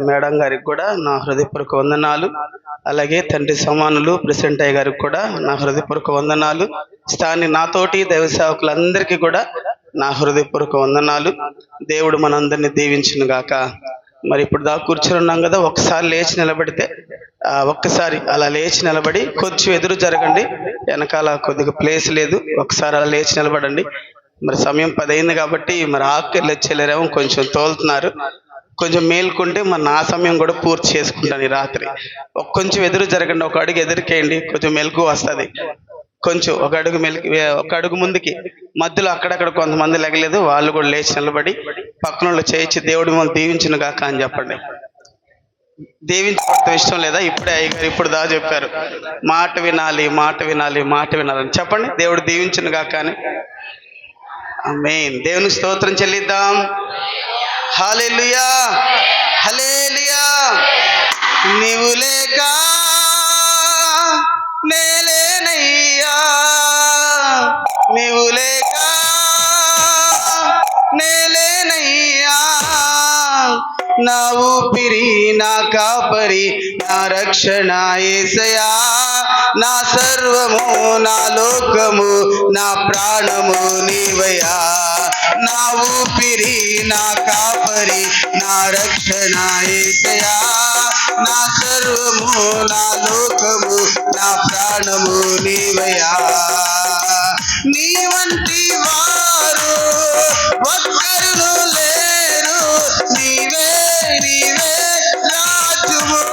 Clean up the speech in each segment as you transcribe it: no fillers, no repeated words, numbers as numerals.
Madam గారికి కూడా నా హృదయపూర్వక వందనాలు. అలాగే తండ్రి సమానులు ప్రెసిడెంట్ అయ్య గారికి కూడా నా హృదయపూర్వక వందనాలు. నాతోటి దైవ సేవకులందరికీ కూడా నా హృదయపూర్వక వందనాలు. దేవుడు మనందరినీ దీవించును గాక. మరి ఇప్పుడు దాకా కూర్చొని ఉన్నాం కదా, ఒక్కసారి లేచి నిలబడితే ఒక్కసారి అలా లేచి నిలబడి కొంచెం ఎదురు జరగండి. వెనకాల కొద్దిగా ప్లేస్ లేదు, ఒకసారి అలా లేచి నిలబడండి. మరి సమయం 10 అయింది కాబట్టి మరి ఆఖరిలో వచ్చేలేరేమో కొంచెం తోలుతున్నారు. కొంచెం మేల్కుంటే మరి నా సమయం కూడా పూర్తి చేసుకుంటాను ఈ రాత్రి. కొంచెం ఎదురు జరగండి, ఒక అడుగు ఎదురుకేయండి, కొంచెం మెలకు వస్తుంది. కొంచెం ఒక అడుగు ముందుకి. మధ్యలో అక్కడక్కడ కొంతమంది లెగలేదు, వాళ్ళు కూడా లేచి నిలబడి పక్కన చేయించి దేవుడి మనం దీవించును గాక అని చెప్పండి. దీవించబడతాం ఇష్టం లేదా? ఇప్పుడే అయ్యగారు ఇప్పుడు దా చెప్పారు, మాట వినాలి, మాట వినాలి, మాట వినాలని చెప్పండి. దేవుడు దీవించును గాక అని. ఆమేన్. దేవునికి స్తోత్రం చెల్లిద్దాం. హల్లెలూయా, హల్లెలూయా. నీవు లేక నేలేనయ్యా, నీవు లేక నేలేనయ్యా. నా ఊపిరి, నా కాపరి, నా రక్షణ యేసయ్యా. నా సర్వము, నా లోకము, నా ప్రాణము నీవయ్యా. నా ఊపిరి, నా కాపరి, నా రక్షణ యేసయ్యా. నా సర్వము, నా లోకము, నా ప్రాణము నీవయ్యా. నీ వంటి వారు ఒక్కరును లేరు, నీవే నీవే రాజువు.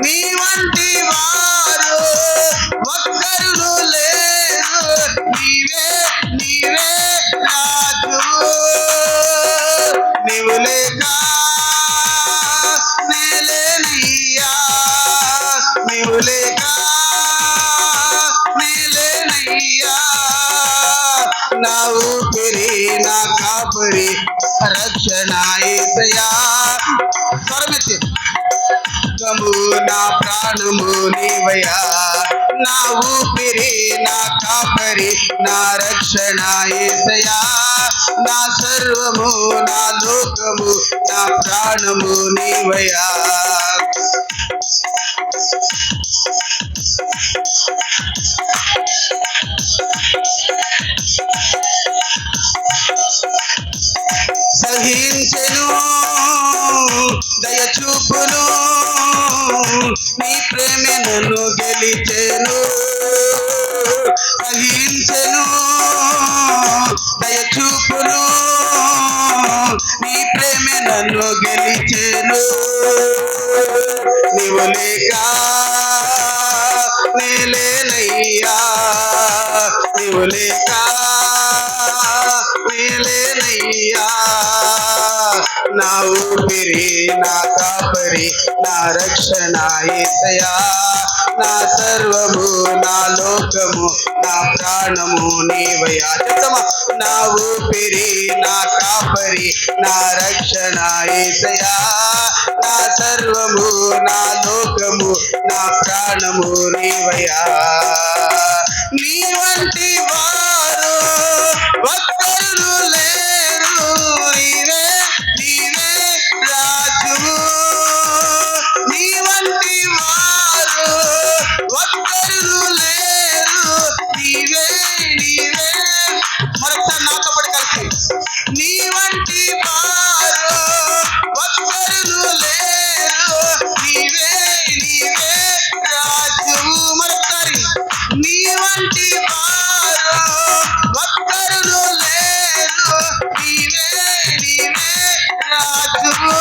నీ వంటి వారు ఒక్కరును లేరు, నీవే నీవే రాజువు. నీవు లేక నేలేనయ్యా, నీవు లేక నేలేనయ్యా. నా ఊపిరి, నా కాపరి, రక్షణ యేసయ్యా. స్వరమెత్తి. నా ప్రాణము నీవయ్యా. నా ఊపిరి, నా కాపరి, నా రక్షణ యేసయ్యా. నా సర్వము, నా లోకము, నా ప్రాణము నీవయ్యా. సహించెను దయచూపును, నీ ప్రేమే నన్ను గెలిచెను. సహించెను దయచూపును, నీ ప్రేమే నన్ను గెలిచెను. నీవు లేక నేలేనయ్యా, నీవు లేక నేలేనయ్యా. నా ఊపిరి, నా కాపరి, నా రక్షణ యేసయ్యా. నా సర్వము, నా లోకము, నా ప్రాణము నీవయ్యా. చెప్తామా? నా ఊపిరి, నా కాపరి, నా రక్షణ యేసయ్యా. నా సర్వము, నా లోకము, నా ప్రాణము నీవయ్యా. నీ వంటి వారు ఒక్కరును లేరు, నీవే నీవే రాజువు. నీ వంటి వారు ఒక్కరును లేరు, నీవే నీవే. మరొకసారి నాతో పాటు కలిసి. నీ వంటి వారు ఒక్కరును లేరు, నీవే నీవే రాజువు. మరొకసారి. నీ వంటి వారు ఒక్కరును లేరు, నీవే నీవే రాజువు.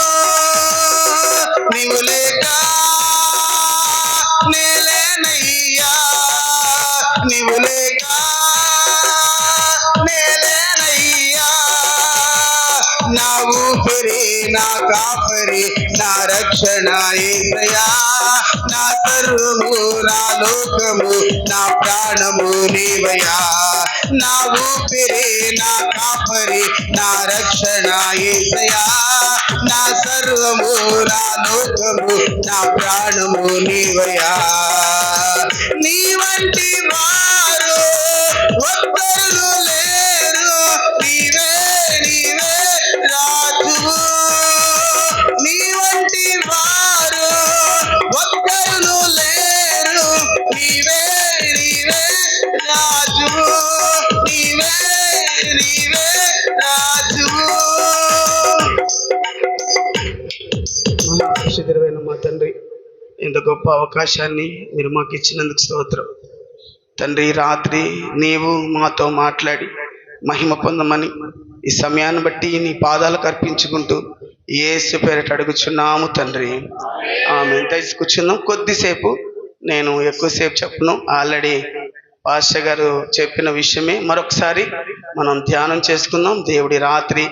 నీవు లేక నేలేనయ్యా, నీవు లేక నేలేనయ్యా. నా ఊపిరి, నా కాపరి, నా రక్షణ యేసయ్యా. నా సర్వము, నా లోకము, నా ప్రాణము నీవయ్యా. నా ఊపిరి, నా కాపరి, నా రక్షణ యేసయ్యా. నా సర్వము, నా లోకము, నా ప్రాణము నీవయ్యా. నీ వంటి వారు ఒక్కరును లేరు, నీవే నీవే రాజువు. తండ్రి. ఇంత గొప్ప అవకాశాన్ని మీరు మాకు ఇచ్చినందుకు స్తోత్రం తండ్రి. ఈ రాత్రి నీవు మాతో మాట్లాడి మహిమ పొందమని ఈ సమయాన్ని బట్టి నీ పాదాలకు అర్పించుకుంటూ యేసు పేరిట అడుగుచున్నాము తండ్రి. ఆమె దయచేసి కూర్చుందాం. కొద్దిసేపు, నేను ఎక్కువసేపు చెప్పను. ఆల్రెడీ పాస్టర్ గారు చెప్పిన విషయమే మరొకసారి మనం ధ్యానం చేసుకుందాం. దేవుడి రాత్రి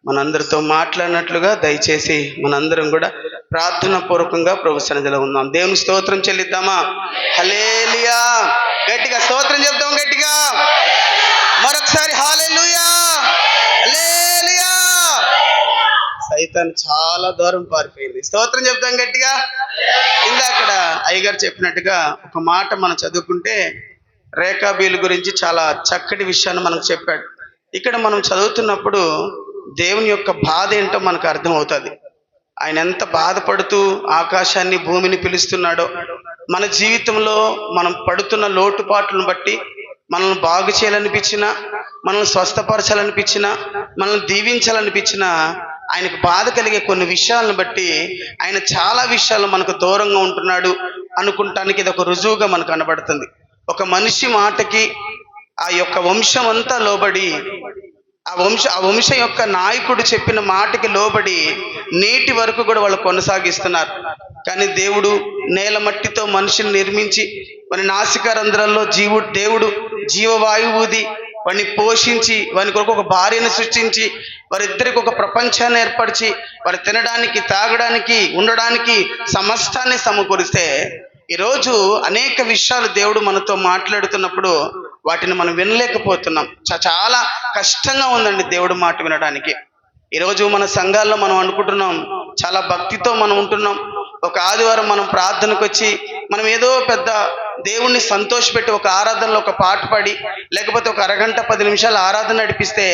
మనందరితో మాట్లాడినట్లుగా దయచేసి మనందరం కూడా ప్రార్థన పూర్వకంగా ప్రభు సన్నిధిలో ఉందాం. దేవుని స్తోత్రం చెల్లిద్దామా? హల్లెలూయా. గట్టిగా స్తోత్రం చెప్దాం. గట్టిగా మరొకసారి హల్లెలూయా, హల్లెలూయా. సైతాన్ చాలా దూరం పారిపోయింది. స్తోత్రం చెప్దాం గట్టిగా. ఇందాక అయ్యగారు చెప్పినట్టుగా ఒక మాట మనం చదువుకుంటే రేఖాబీలు గురించి చాలా చక్కటి విషయాన్ని మనకు చెప్పాడు. ఇక్కడ మనం చదువుతున్నప్పుడు దేవుని యొక్క బాధ ఏంటో మనకు అర్థమవుతుంది. ఆయన ఎంత బాధపడుతూ ఆకాశాన్ని భూమిని పిలుస్తున్నాడో, మన జీవితంలో మనం పడుతున్న లోటుపాట్లను బట్టి మనల్ని బాగు చేయాలనిపించినా, మనల్ని స్వస్థపరచాలనిపించినా, మనల్ని దీవించాలనిపించినా, ఆయనకు బాధ కలిగే కొన్ని విషయాలను బట్టి ఆయన చాలా విషయాలు మనకు దూరంగా ఉంటున్నాడు అనుకుంటానికి ఇది ఒక రుజువుగా మనకు కనబడుతుంది. ఒక మనిషి మాటకి ఆ యొక్క వంశం అంతా లోబడి, ఆ వంశం యొక్క నాయకుడు చెప్పిన మాటకి లోబడి నేటి వరకు కూడా వాళ్ళు కొనసాగిస్తున్నారు. కానీ దేవుడు నేల మట్టితో మనిషిని నిర్మించి వారి నాసికారంధ్రంలో దేవుడు జీవవాయువు ఊది వాడిని పోషించి వాని కొరకు ఒక భార్యను సృష్టించి వారిద్దరికి ఒక ప్రపంచాన్ని ఏర్పరిచి వారు తినడానికి, తాగడానికి, ఉండడానికి సమస్తాన్ని సమకూరిస్తే ఈరోజు అనేక విషయాలు దేవుడు మనతో మాట్లాడుతున్నప్పుడు వాటిని మనం వినలేకపోతున్నాం. చాలా కష్టంగా ఉందండి దేవుడు మాట వినడానికి. ఈరోజు మన సంఘాల్లో మనం అనుకుంటున్నాం, చాలా భక్తితో మనం ఉంటున్నాం. ఒక ఆదివారం మనం ప్రార్థనకు వచ్చి మనం ఏదో పెద్ద దేవుణ్ణి సంతోషపెట్టి ఒక ఆరాధనలో ఒక పాట పాడి, లేకపోతే ఒక అరగంట 10 నిమిషాలు ఆరాధన నడిపిస్తే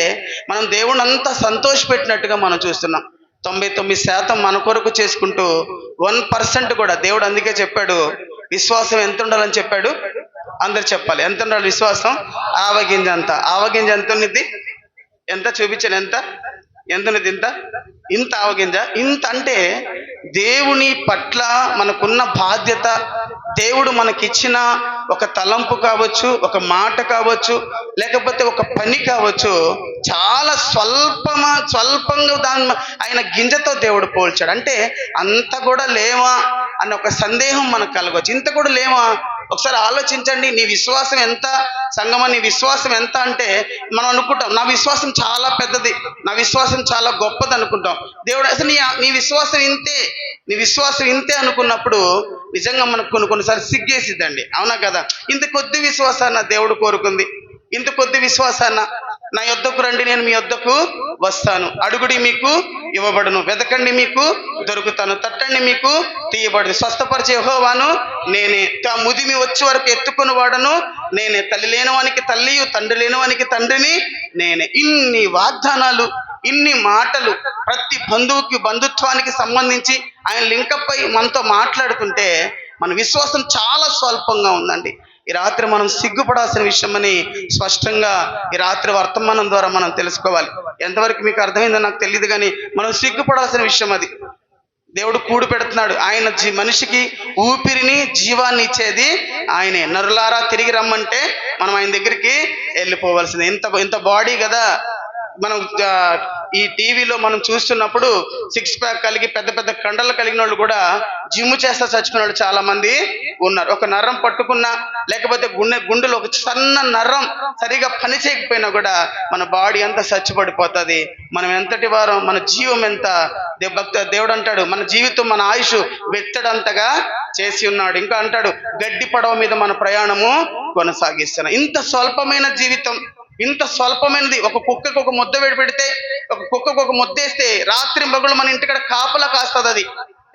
మనం దేవుణ్ణి అంతా సంతోషపెట్టినట్టుగా మనం చూస్తున్నాం. 99% మన కొరకు చేసుకుంటూ 1% కూడా దేవుడు అందుకే చెప్పాడు, విశ్వాసం ఎంత ఉండాలని చెప్పాడు. అందరు చెప్పాలి, ఎంత ఉండాలి విశ్వాసం? ఆవగింజ అంత. ఆవగింజ ఎంత ఉన్నది? ఎంత చూపించాను? ఎంత ఉన్నది? ఇంత ఆవగింజ. ఇంత అంటే దేవుని పట్ల మనకున్న బాధ్యత, దేవుడు మనకిచ్చిన ఒక తలంపు కావచ్చు, ఒక మాట కావచ్చు, లేకపోతే ఒక పని కావచ్చు, చాలా స్వల్పంగా దాన్ని ఆయన గింజతో దేవుడు పోల్చాడు. అంటే అంత కూడా లేవా అన్న ఒక సందేహం మనకు కలగవచ్చు. ఇంత కూడా లేవా? ఒకసారి ఆలోచించండి. నీ విశ్వాసం ఎంత సంగమా? నీ విశ్వాసం ఎంత అంటే మనం అనుకుంటాం, నా విశ్వాసం చాలా పెద్దది, నా విశ్వాసం చాలా గొప్పది అనుకుంటాం. దేవుడు అసలు నీ విశ్వాసం ఇంతే, నీ విశ్వాసం ఇంతే అనుకున్నప్పుడు నిజంగా మనకు కొన్నిసార్లు సిగ్గేసిద్దండి. అవునా కదా? ఇంత కొద్ది విశ్వాసాన్న దేవుడు కోరుకుంది. ఇంత కొద్ది విశ్వాసాన్న నా యొద్దకు రండి, నేను మీ యొద్దకు వస్తాను. అడుగుడి మీకు ఇవ్వబడును, వెతకండి మీకు దొరుకుతాను, తట్టండి మీకు తీయబడదు, స్వస్థపరిచే యెహోవాను నేనే, ముదిమి వచ్చే వరకు ఎత్తుకుని వాడను నేనే, తల్లి లేనివానికి తల్లియు తండ్రి లేనివానికి తండ్రిని నేనే. ఇన్ని వాగ్దానాలు, ఇన్ని మాటలు ప్రతి బంధుత్వానికి సంబంధించి ఆయన లింకప్ అయి మనతో మాట్లాడుతుంటే మన విశ్వాసం చాలా స్వల్పంగా ఉందండి. ఈ రాత్రి మనం సిగ్గుపడాల్సిన విషయమని స్పష్టంగా ఈ రాత్రి వర్తమానం ద్వారా మనం తెలుసుకోవాలి. ఎంతవరకు మీకు అర్థమైందో నాకు తెలియదు, కానీ మనం సిగ్గుపడాల్సిన విషయం అది. దేవుడు కూడు పెడుతున్నాడు. ఆయన మనిషికి ఊపిరిని, జీవాన్ని ఇచ్చేది ఆయనే. నరులారా తిరిగి రమ్మంటే మనం ఆయన దగ్గరికి వెళ్ళిపోవాల్సిందే. ఇంత బాడీ కదా. మనం ఈ టీవీలో మనం చూస్తున్నప్పుడు 6 ప్యాక్ కలిగి పెద్ద పెద్ద కండలు కలిగిన వాళ్ళు కూడా జిమ్ చేస్తా చచ్చిపోయిన వాళ్ళు చాలా మంది ఉన్నారు. ఒక నరం పట్టుకున్నా, లేకపోతే గుండెలో ఒక సన్న నరం సరిగా పని చేయకపోయినా కూడా మన బాడీ అంతా చచ్చిపడిపోతుంది. మనం ఎంతటి వారం, మన జీవం ఎంత. దేవుడు అంటాడు, మన జీవితం, మన ఆయుష్ వెత్తడంతగా చేసి ఉన్నాడు. ఇంకా అంటాడు, గడ్డి పడవ మీద మన ప్రయాణము కొనసాగిస్తున్నాం. ఇంత స్వల్పమైన జీవితం, ఇంత స్వల్పమైనది. ఒక కుక్కకు ఒక ముద్ద పెడితే, ఒక కుక్కకు ఒక ముద్ద వేస్తే రాత్రి మగుళ్ళు మన ఇంటికాడ కాపలా కాస్తుంది. అది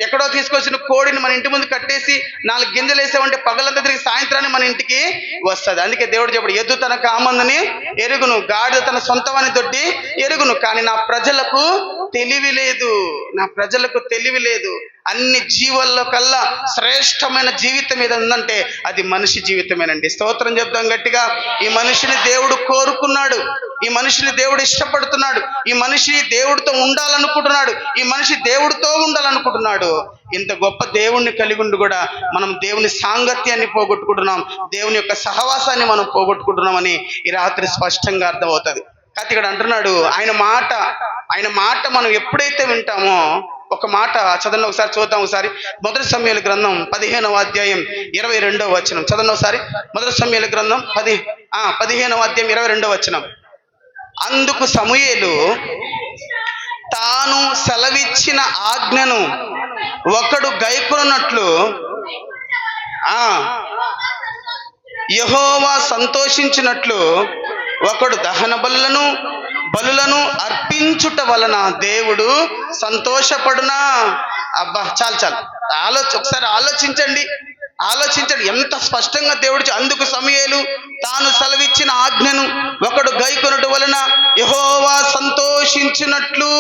ఎక్కడో తీసుకొచ్చిన కోడిని మన ఇంటి ముందు కట్టేసి 4 గింజలు వేసామంటే పగలంతా తిరిగి సాయంత్రాన్ని మన ఇంటికి వస్తుంది. అందుకే దేవుడు చెప్పాడు, ఎద్దు తన కామందుని ఎరుగును, గాడిద తన సొంతవాని తోటి ఎరుగును, కానీ నా ప్రజలకు తెలివి లేదు, నా ప్రజలకు తెలివి లేదు. అన్ని జీవుల్లో కల్లా శ్రేష్టమైన జీవితం ఏది ఉందంటే అది మనిషి జీవితమేనండి. స్తోత్రం చెప్దాం గట్టిగా. ఈ మనిషిని దేవుడు కోరుకున్నాడు, ఈ మనిషిని దేవుడు ఇష్టపడుతున్నాడు, ఈ మనిషి దేవుడితో ఉండాలనుకుంటున్నాడు, ఈ మనిషి దేవుడితో ఉండాలనుకుంటున్నాడు. ఇంత గొప్ప దేవుణ్ణి కలిగి ఉండి కూడా మనం దేవుని సాంగత్యాన్ని పోగొట్టుకుంటున్నాం, దేవుని యొక్క సహవాసాన్ని మనం పోగొట్టుకుంటున్నామని ఈ రాత్రి స్పష్టంగా అర్థమవుతుంది. కాకపోతే ఇక్కడ అంటున్నాడు, ఆయన మాట మనం ఎప్పుడైతే వింటామో, ఒక మాట చదవండి ఒకసారి, చూద్దాం ఒకసారి. మొదటి సమూయేలు గ్రంథం 15వ అధ్యాయం 22వ వచనం చదవండి ఒకసారి. మొదటి సమూయేలు గ్రంథం 15వ అధ్యాయం 22వ వచనం. అందుకు సమూయేలు తాను సెలవిచ్చిన ఆజ్ఞను ఒకడు గైకొనున్నట్లు యెహోవా సంతోషించినట్లు ఒకడు దహన బలులను అర్పించుట వలన దేవుడు సంతోషపడునా. అబ్బా, చాలు ఒకసారి ఆలోచించండి. ఎంత స్పష్టంగా దేవుడు. అందుకు సమూయేలు తాను సెలవిచ్చిన ఆజ్ఞను ఒకడు గైకొనుట వలన యెహోవా సంతోషించినట్లు.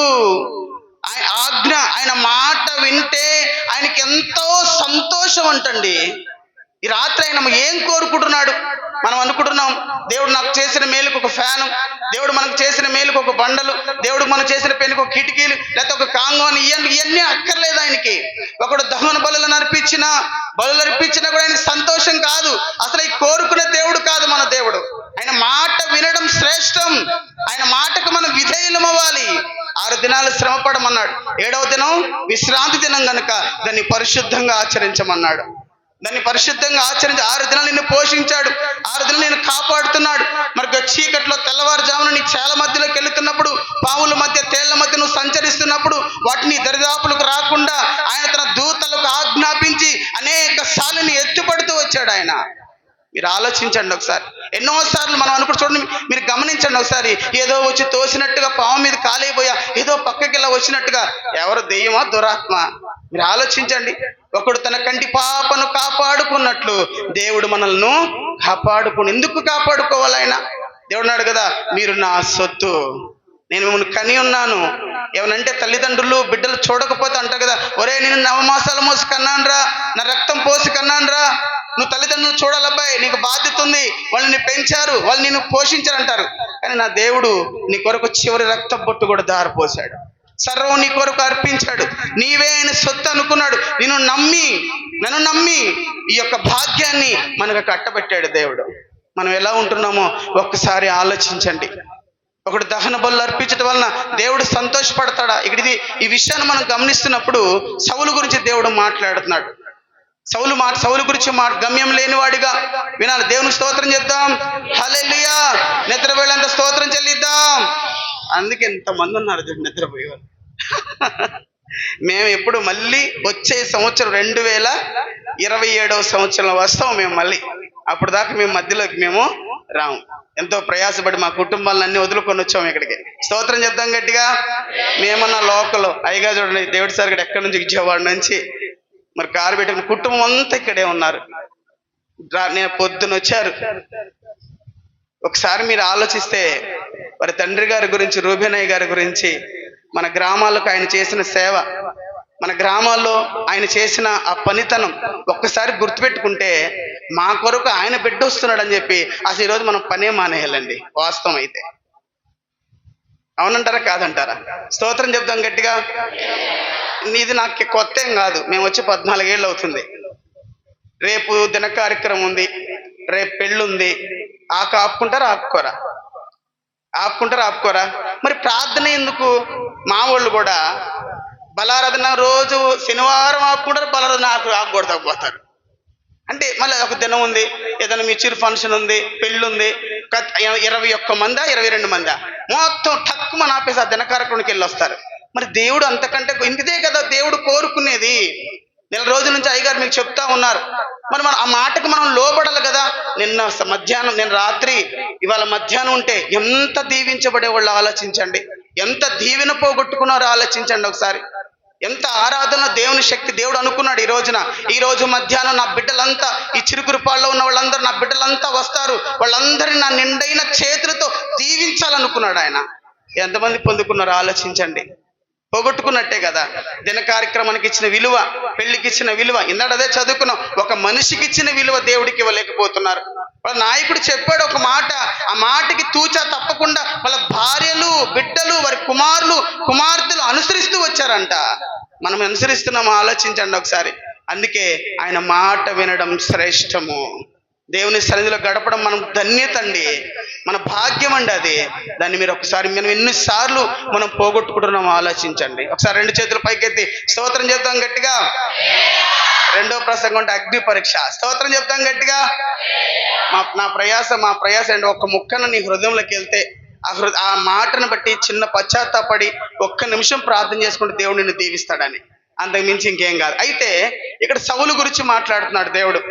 ఆజ్ఞ, ఆయన మాట వింటే ఆయనకి ఎంతో సంతోషం అంటండి. ఈ రాత్రి ఆయన ఏం కోరుకుంటున్నాడు? మనం అనుకుంటున్నాం, దేవుడు నాకు చేసిన మేలుకు ఒక ఫ్యాను, దేవుడు మనకు చేసిన మేలుకు ఒక బండలు, దేవుడు మనకు చేసిన పెనుకు ఒక కిటికీలు, లేకపోతే ఒక కాంగోని, ఇవన్నీ అక్కర్లేదు ఆయనకి. ఒకడు దహన బలులను అర్పించినా కూడా ఆయనకి సంతోషం కాదు. అసలు ఈ కోరుకునే దేవుడు కాదు మన దేవుడు. ఆయన మాట వినడం శ్రేష్టం. ఆయన మాటకు మనం విధేయులం అవ్వాలి. 6 దినాలు శ్రమ పడమన్నాడు, 7వ దినం విశ్రాంతి దినం గనుక దాన్ని పరిశుద్ధంగా ఆచరించమన్నాడు. దాన్ని పరిశుద్ధంగా ఆచరించి 6 దినాలు నిన్ను పోషించాడు, 6 దినాలు నేను కాపాడుతున్నాడు. మరి చీకట్లో తెల్లవారుజామున నీ చేల మధ్యలోకి వెళుతున్నప్పుడు, పావుల మధ్య తేళ్ల మధ్య నువ్వు సంచరిస్తున్నప్పుడు వాటిని దరిదాపులకు రాకుండా ఆయన తన దూతలకు ఆజ్ఞాపించి అనేక సార్లు ఎత్తుపడుతూ వచ్చాడు ఆయన. మీరు ఆలోచించండి ఒకసారి. ఎన్నోసార్లు మనం అనుకుంటూ చూడండి, మీరు గమనించండి ఒకసారి. ఏదో వచ్చి తోసినట్టుగా, పాము మీద కాలేపోయా, ఏదో పక్కకి ఇలా వచ్చినట్టుగా. ఎవరు దెయ్యమా దురాత్మ? మీరు ఆలోచించండి. ఒకడు తన కంటి పాపను కాపాడుకున్నట్లు దేవుడు మనల్ని కాపాడుకుని. ఎందుకు కాపాడుకోవాలి ఆయన? దేవుడు అన్నాడు కదా, మీరు నా సొత్తు, నేను మిమ్మల్ని కని ఉన్నాను. ఏమనంటే తల్లిదండ్రులు బిడ్డలు చూడకపోతే అంటారు కదా, ఒరే నేను 9 మాసాలు మోసి కన్నానురా, నా రక్తం పోసి కన్నానురా, నువ్వు తల్లిదండ్రులు చూడాలబ్బాయి, నీకు బాధ్యత ఉంది, వాళ్ళని పెంచారు, వాళ్ళు నిన్ను పోషించారు అంటారు. కానీ నా దేవుడు నీ కొరకు చివరి రక్త బొట్టు కూడా దారిపోసాడు, సర్వం నీ కొరకు అర్పించాడు. నీవే ఆయన సొత్తు అనుకున్నాడు. నన్ను నమ్మి ఈ యొక్క భాగ్యాన్ని మనకు కట్టబెట్టాడు దేవుడు. మనం ఎలా ఉంటున్నామో ఒక్కసారి ఆలోచించండి. ఒకడు దహన బలులు అర్పించడం వలన దేవుడు సంతోషపడతాడా? ఇక్కడ ఈ విషయాన్ని మనం గమనిస్తున్నప్పుడు సౌలు గురించి దేవుడు మాట్లాడుతున్నాడు. సౌలు గురించి గమ్యం లేనివాడిగా వినాలి. దేవునికి స్తోత్రం చెప్దాం, హల్లెలూయా. నిద్ర వేళంత స్తోత్రం చెల్లిద్దాం. అందుకే ఎంతమంది ఉన్నారు నిద్రపోయేవాళ్ళు. మేము ఎప్పుడు మళ్ళీ వచ్చే సంవత్సరం 2027వ సంవత్సరంలో వస్తాం మేము మళ్ళీ. అప్పుడు దాకా మేము మధ్యలోకి మేము రాము. ఎంతో ప్రయాసపడి మా కుటుంబాలన్నీ వదులుకొని వచ్చాము ఇక్కడికి. స్తోత్రం చెప్దాం గట్టిగా. మేమన్నా లోకల్ అయ్యగా చూడండి, దేవుడి సార్ ఇక్కడ ఎక్కడి నుంచి విజయవాడ నుంచి మరి కారు పెట్టుకుని కుటుంబం అంతా ఇక్కడే ఉన్నారు. నేను పొద్దున వచ్చారు. ఒకసారి మీరు ఆలోచిస్తే వారి తండ్రి గారి గురించి, రూబేనయ్య గారి గురించి, మన గ్రామాలకు ఆయన చేసిన సేవ, మన గ్రామాల్లో ఆయన చేసిన ఆ పనితనం ఒక్కసారి గుర్తుపెట్టుకుంటే మా కొరకు ఆయన బిడ్డ వస్తున్నాడు అని చెప్పి అసలు ఈరోజు మనం పనే మానేయాలండి. వాస్తవం అయితే అవునంటారా కాదంటారా? స్తోత్రం చెప్దాం గట్టిగా. ఇది నాకు కొత్త ఏం కాదు, మేము వచ్చి 14 ఏళ్ళు అవుతుంది. రేపు దిన కార్యక్రమం ఉంది, రేపు పెళ్ళి ఉంది. ఆపుకుంటారా ఆపుకోరా? మరి ప్రార్థన ఎందుకు? మా వాళ్ళు కూడా బలారాధన రోజు శనివారం ఆపుకుంటారు, బలారాధన ఆపుకోడతారు. అంటే మళ్ళీ ఒక దినం ఉంది, ఏదైనా మెచ్యూర్ ఫంక్షన్ ఉంది, పెళ్ళి ఉంది, 21 మందా 22 మందా మొత్తం టక్కుమని ఆపేసి ఆ దిన కార్యక్రమానికి వెళ్ళి వస్తారు. మరి దేవుడు అంతకంటే ఇంటిదే కదా దేవుడు కోరుకునేది. 4 రోజుల నుంచి అయ్యగారు మీకు చెప్తా ఉన్నారు. మరి మనం ఆ మాటకు మనం లోబడాలి కదా. నేను రాత్రి ఇవాళ మధ్యాహ్నం ఉంటే ఎంత దీవించబడే వాళ్ళు ఆలోచించండి. ఎంత దీవెన పోగొట్టుకున్నారో ఆలోచించండి ఒకసారి. ఎంత ఆరాధన, దేవుని శక్తి. దేవుడు అనుకున్నాడు ఈ రోజు మధ్యాహ్నం నా బిడ్డలంతా, ఈ చిరుకురుపాల్లో ఉన్న వాళ్ళందరూ నా బిడ్డలంతా వస్తారు, వాళ్ళందరినీ నా నిండైన చేతులతో దీవించాలనుకున్నాడు ఆయన. ఎంతమంది పొందుకున్నారో ఆలోచించండి. పోగొట్టుకున్నట్టే కదా. దిన కార్యక్రమానికి ఇచ్చిన విలువ, పెళ్లికి ఇచ్చిన విలువ, ఇందాక అదే చదువుకున్నాం. ఒక మనిషికి ఇచ్చిన విలువ దేవుడికి ఇవ్వలేకపోతున్నారు. వాళ్ళ నాయకుడు చెప్పాడు ఒక మాట, ఆ మాటకి తూచా తప్పకుండా వాళ్ళ భార్యలు, బిడ్డలు, వారి కుమారులు, కుమార్తెలు అనుసరిస్తూ వచ్చారంట. మనం అనుసరిస్తున్నామో ఆలోచించండి ఒకసారి. అందుకే ఆయన మాట వినడం శ్రేష్టము. దేవుని సన్నిధిలో గడపడం మనం ధన్యత అండి, మన భాగ్యం అండి అది. దాన్ని మీరు ఒకసారి మనం ఎన్నిసార్లు మనం పోగొట్టుకుంటున్నామో ఆలోచించండి. ఒకసారి 2 చేతులు పైకెత్తి స్తోత్రం చెప్తాం గట్టిగా. రెండో ప్రసంగం అంటే అగ్ని పరీక్ష. స్తోత్రం చెప్తాం గట్టిగా. మా ప్రయాస అండి, ఒక్క ముక్కను నీ హృదయంలోకి వెళ్తే ఆ మాటను బట్టి చిన్న పశ్చాత్తాపడి ఒక్క నిమిషం ప్రార్థన చేసుకుంటే దేవుడు నిన్ను దీవిస్తాడని, అంతకు మించి ఇంకేం కాదు. అయితే ఇక్కడ సౌలు గురించి మాట్లాడుతున్నాడు దేవుడు.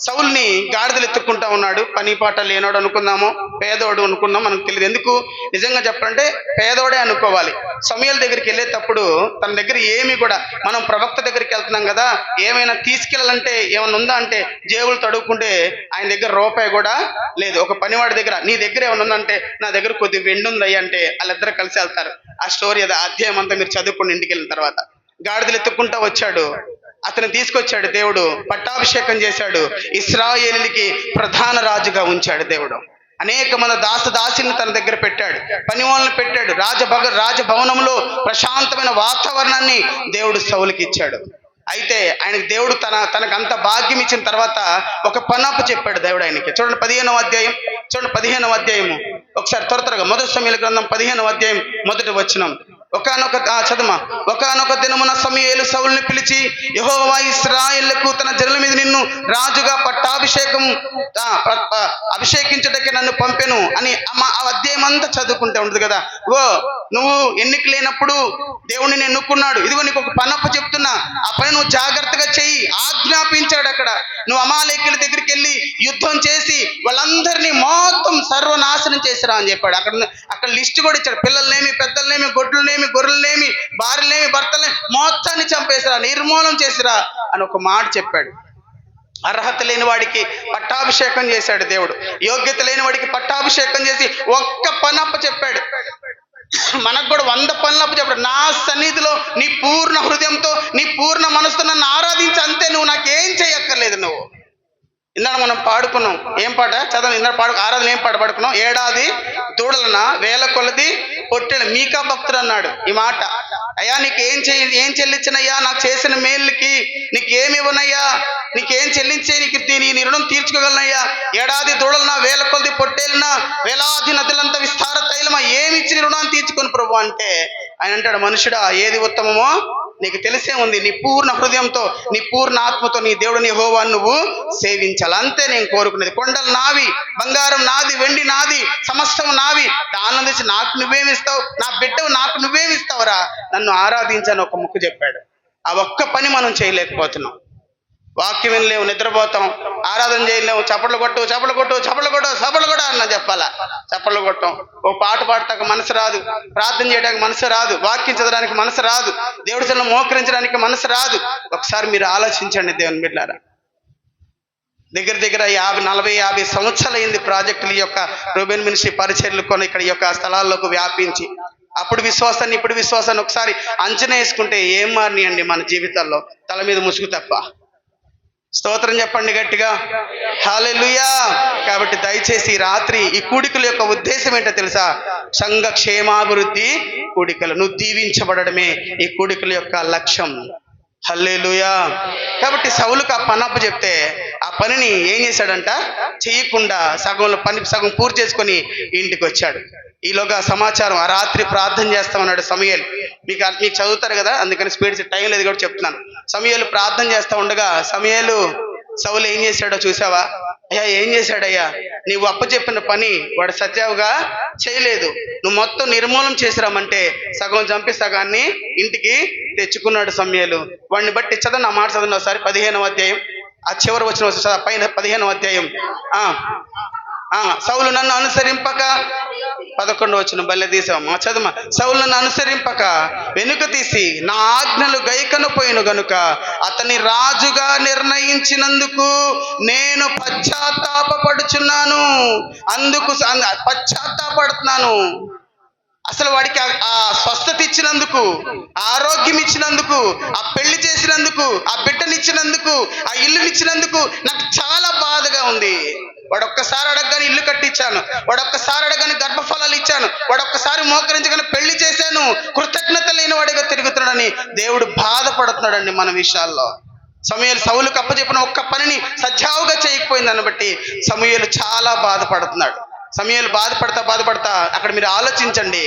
సౌల్ని గాడిదలు ఎత్తుక్కుంటా ఉన్నాడు. పని పాట లేనోడు అనుకుందామో, పేదోడు అనుకున్నాం, మనకు తెలియదు. ఎందుకు నిజంగా చెప్పాలంటే పేదోడే అనుకోవాలి. సమూయేలు దగ్గరికి వెళ్ళేటప్పుడు తన దగ్గర ఏమి కూడా, మనం ప్రవక్త దగ్గరికి వెళ్తున్నాం కదా, ఏమైనా తీసుకెళ్ళాలంటే ఏమైనా ఉందా అంటే జేబులు తడుక్కుంటే ఆయన దగ్గర రూపాయి కూడా లేదు. ఒక పనివాడి దగ్గర నీ దగ్గర ఏమైనా ఉందంటే నా దగ్గర కొద్ది వెండి ఉందయ్య అంటే వాళ్ళిద్దరు కలిసి వెళ్తారు. ఆ స్టోరీ అది అధ్యాయం అంతా మీరు చదువుకుని ఇంటికి వెళ్ళిన తర్వాత గాడిదలు ఎత్తుక్కుంటా వచ్చాడు. అతను తీసుకొచ్చాడు దేవుడు, పట్టాభిషేకం చేశాడు, ఇశ్రాయేలుకి ప్రధాన రాజుగా ఉంచాడు దేవుడు. అనేక మంది దాసిని తన దగ్గర పెట్టాడు, పని వాళ్ళని పెట్టాడు. రాజభవనంలో ప్రశాంతమైన వాతావరణాన్ని దేవుడు సౌలుకి ఇచ్చాడు. అయితే ఆయనకి దేవుడు తనకు అంత భాగ్యం ఇచ్చిన తర్వాత ఒక పనప్పు చెప్పాడు దేవుడు ఆయనకి. చూడండి 15వ అధ్యాయము ఒకసారి త్వరగా 1 సమూయేలు గ్రంథం 15వ అధ్యాయం 1వ వచనం. ఒకానొక దినమున సమూయేలు సౌలుని పిలిచి, యెహోవా ఇశ్రాయేలుకు తన జనుల మీద నిన్ను రాజుగా అభిషేకించుటకి నన్ను పంపెను అని ఆ అధ్యాయం అంతా చదువుకుంటే ఉంటుంది కదా. నువ్వు ఎన్నిక లేనప్పుడు దేవుడిని ఎన్నుకున్నాడు, ఇదిగో నీకు ఒక పనప్పు చెప్తున్నా, ఆ పని నువ్వు జాగ్రత్తగా చెయ్యి ఆజ్ఞాపించాడు. అక్కడ నువ్వు అమాలేకీయుల దగ్గరికి వెళ్ళి యుద్ధం చేసి వాళ్ళందరినీ మొత్తం సర్వనాశనం చేసిరా అని చెప్పాడు. అక్కడ లిస్ట్ కూడా ఇచ్చాడు. పిల్లలనేమి, పెద్దలనేమి, గొడ్లనేమి, గొర్రెలనేమి, భార్యలేమి, భర్తలనేమి మొత్తాన్ని చంపేసిరా, నిర్మూలన చేసిరా అని ఒక మాట చెప్పాడు. అర్హత లేని వాడికి పట్టాభిషేకం చేశాడు దేవుడు. యోగ్యత లేని వాడికి పట్టాభిషేకం చేసి ఒక్క పనప్ప చెప్పాడు. మనకు కూడా 100 పనులప్పు చెప్పాడు. నా సన్నిధిలో నీ పూర్ణ హృదయంతో, నీ పూర్ణ మనసుతో నన్ను ఆరాధించి, అంతే, నువ్వు నాకేం చేయక్కర్లేదు. నువ్వు ఇందాక మనం పాడుకున్నాం, ఏం పాట చదవండి. ఇందాక ఆరాధన ఏం పాట పాడుకున్నాం? ఏడాది దూడలన వేల కొలది పొట్టెలు. మీకా భక్తుడు అన్నాడు ఈ మాట, అయ్యా నీకు ఏం చెల్లించినయ్యా నాకు చేసిన మేలుకి, నీకేమి ఇవ్వనయ్యా, నీకేం చెల్లించే నీకు నీ రుణం తీర్చుకోగలనయ్యా. ఏడాది దూడలన వేల కొలది పొట్టేలునా వేలాది నదులంతా విస్తార తైలమా, ఏమి ఇచ్చి రుణాన్ని తీర్చుకొని ప్రభు అంటే ఆయన అంటాడు, మనుషుడా ఏది ఉత్తమమో నీకు తెలిసే ఉంది. నీ పూర్ణ హృదయంతో, నీ పూర్ణ ఆత్మతో నీ దేవుడిని యెహోవాను నువ్వు సేవించాలి, అంతే నేను కోరుకునేది. కొండలు నావి, బంగారం నాది, వెండి నాది, సమస్తం నావి, దానిలో తెచ్చి నాకు నువ్వేమిస్తావు, నా బిడ్డవు నాకు నువ్వేమిస్తావురా, నన్ను ఆరాధించని ఒక ముక్కు చెప్పాడు. ఆ ఒక్క పని మనం చేయలేకపోతున్నాం. వాక్యం వినలేము, నిద్రపోతాం, ఆరాధన చేయలేము, చప్పట్లు కొట్టు అన్న చెప్పాలా, చప్పట్లు కొట్టం. ఓ పాట పాడటానికి మనసు రాదు, ప్రార్థన చేయడానికి మనసు రాదు, వాక్యం చదవడానికి మనసు రాదు, దేవుడి సన్నిధిలో మోకరించడానికి మనసు రాదు. ఒకసారి మీరు ఆలోచించండి దేవుని బిడ్డలారా. దగ్గర 40-50 సంవత్సరాలు అయింది ప్రాజెక్టుల యొక్క రూబెన్ మినిస్ట్రీ పరిచర్లు కొని ఇక్కడ యొక్క స్థలాల్లోకి వ్యాపించి. అప్పుడు విశ్వాసాన్ని ఇప్పుడు విశ్వాసాన్ని ఒకసారి అంచనా వేసుకుంటే ఏం మారినాయండి మన జీవితాల్లో? తల మీద ముసుగు తప్ప. స్తోత్రం చెప్పండి గట్టిగా, హల్లెలూయా. కాబట్టి దయచేసి ఈ రాత్రి ఈ కూడికల యొక్క ఉద్దేశం ఏంటో తెలుసా? సంఘ క్షేమాభివృద్ధి కూడికలు, నువ్వు దీవించబడమే ఈ కూడికల యొక్క లక్ష్యం. హల్లెలూయా. కాబట్టి సౌలుకు ఆ పనప్పు చెప్తే ఆ పనిని ఏం చేశాడంట, చేయకుండా సగం పూర్తి చేసుకొని ఇంటికి వచ్చాడు. ఈలోగా సమాచారం, ఆ రాత్రి ప్రార్థన చేస్తామన్నాడు సమూయేలు. మీకు చదువుతారు కదా, అందుకని స్పీడ్ టైం లేదు కూడా చెప్తున్నాను. సమూయేలు ప్రార్థన చేస్తూ ఉండగా సౌలు ఏం చేశాడో చూసావా? అయ్యా ఏం చేశాడయ్యా, నీవు అప్పచెప్పిన పని వాడు సత్యావుగా చేయలేదు, నువ్వు మొత్తం నిర్మూలన చేసిరామంటే సగం చంపి సగాన్ని ఇంటికి తెచ్చుకున్నాడు సమూయేలు. వాడిని బట్టి చదవండి, ఆ మాట చదవండి ఒకసారి. 15వ అధ్యాయం ఆ చివరి వచ్చిన పైన 15వ అధ్యాయం. సౌలు నన్ను అనుసరింపక, 11వ వచనం బల్లె తీసామా చదువు. సౌలు నన్ను అనుసరింపక వెనుక తీసి నా ఆజ్ఞలు గైకొనపోయిన గనుక అతని రాజుగా నిర్ణయించినందుకు నేను పశ్చాత్తాపడుచున్నాను. పశ్చాత్తాపడుతున్నాను. అసలు వాడికి ఆ స్వస్థత ఇచ్చినందుకు, ఆరోగ్యం ఇచ్చినందుకు, ఆ పెళ్లి చేసినందుకు, ఆ బిడ్డనిచ్చినందుకు, ఆ ఇల్లునిచ్చినందుకు నాకు చాలా బాధగా ఉంది. వాడు ఒక్కసారి అడగగానే ఇల్లు కట్టించాను, వాడు ఒక్కసారి అడగగానే గర్భఫలాలు ఇచ్చాను, వాడు ఒక్కసారి మోకరించగానే పెళ్లి చేశాను, కృతజ్ఞత లేని వాడిగా తిరుగుతున్నాడని దేవుడు బాధపడుతున్నాడండి మన విషయాల్లో. సమూయేలు సౌలుకు అప్పచెప్పిన ఒక్క పనిని సజావుగా చేయకపోయిందని బట్టి సమూయేలు చాలా బాధపడుతున్నాడు. సమూయేలు బాధపడతా అక్కడ మీరు ఆలోచించండి,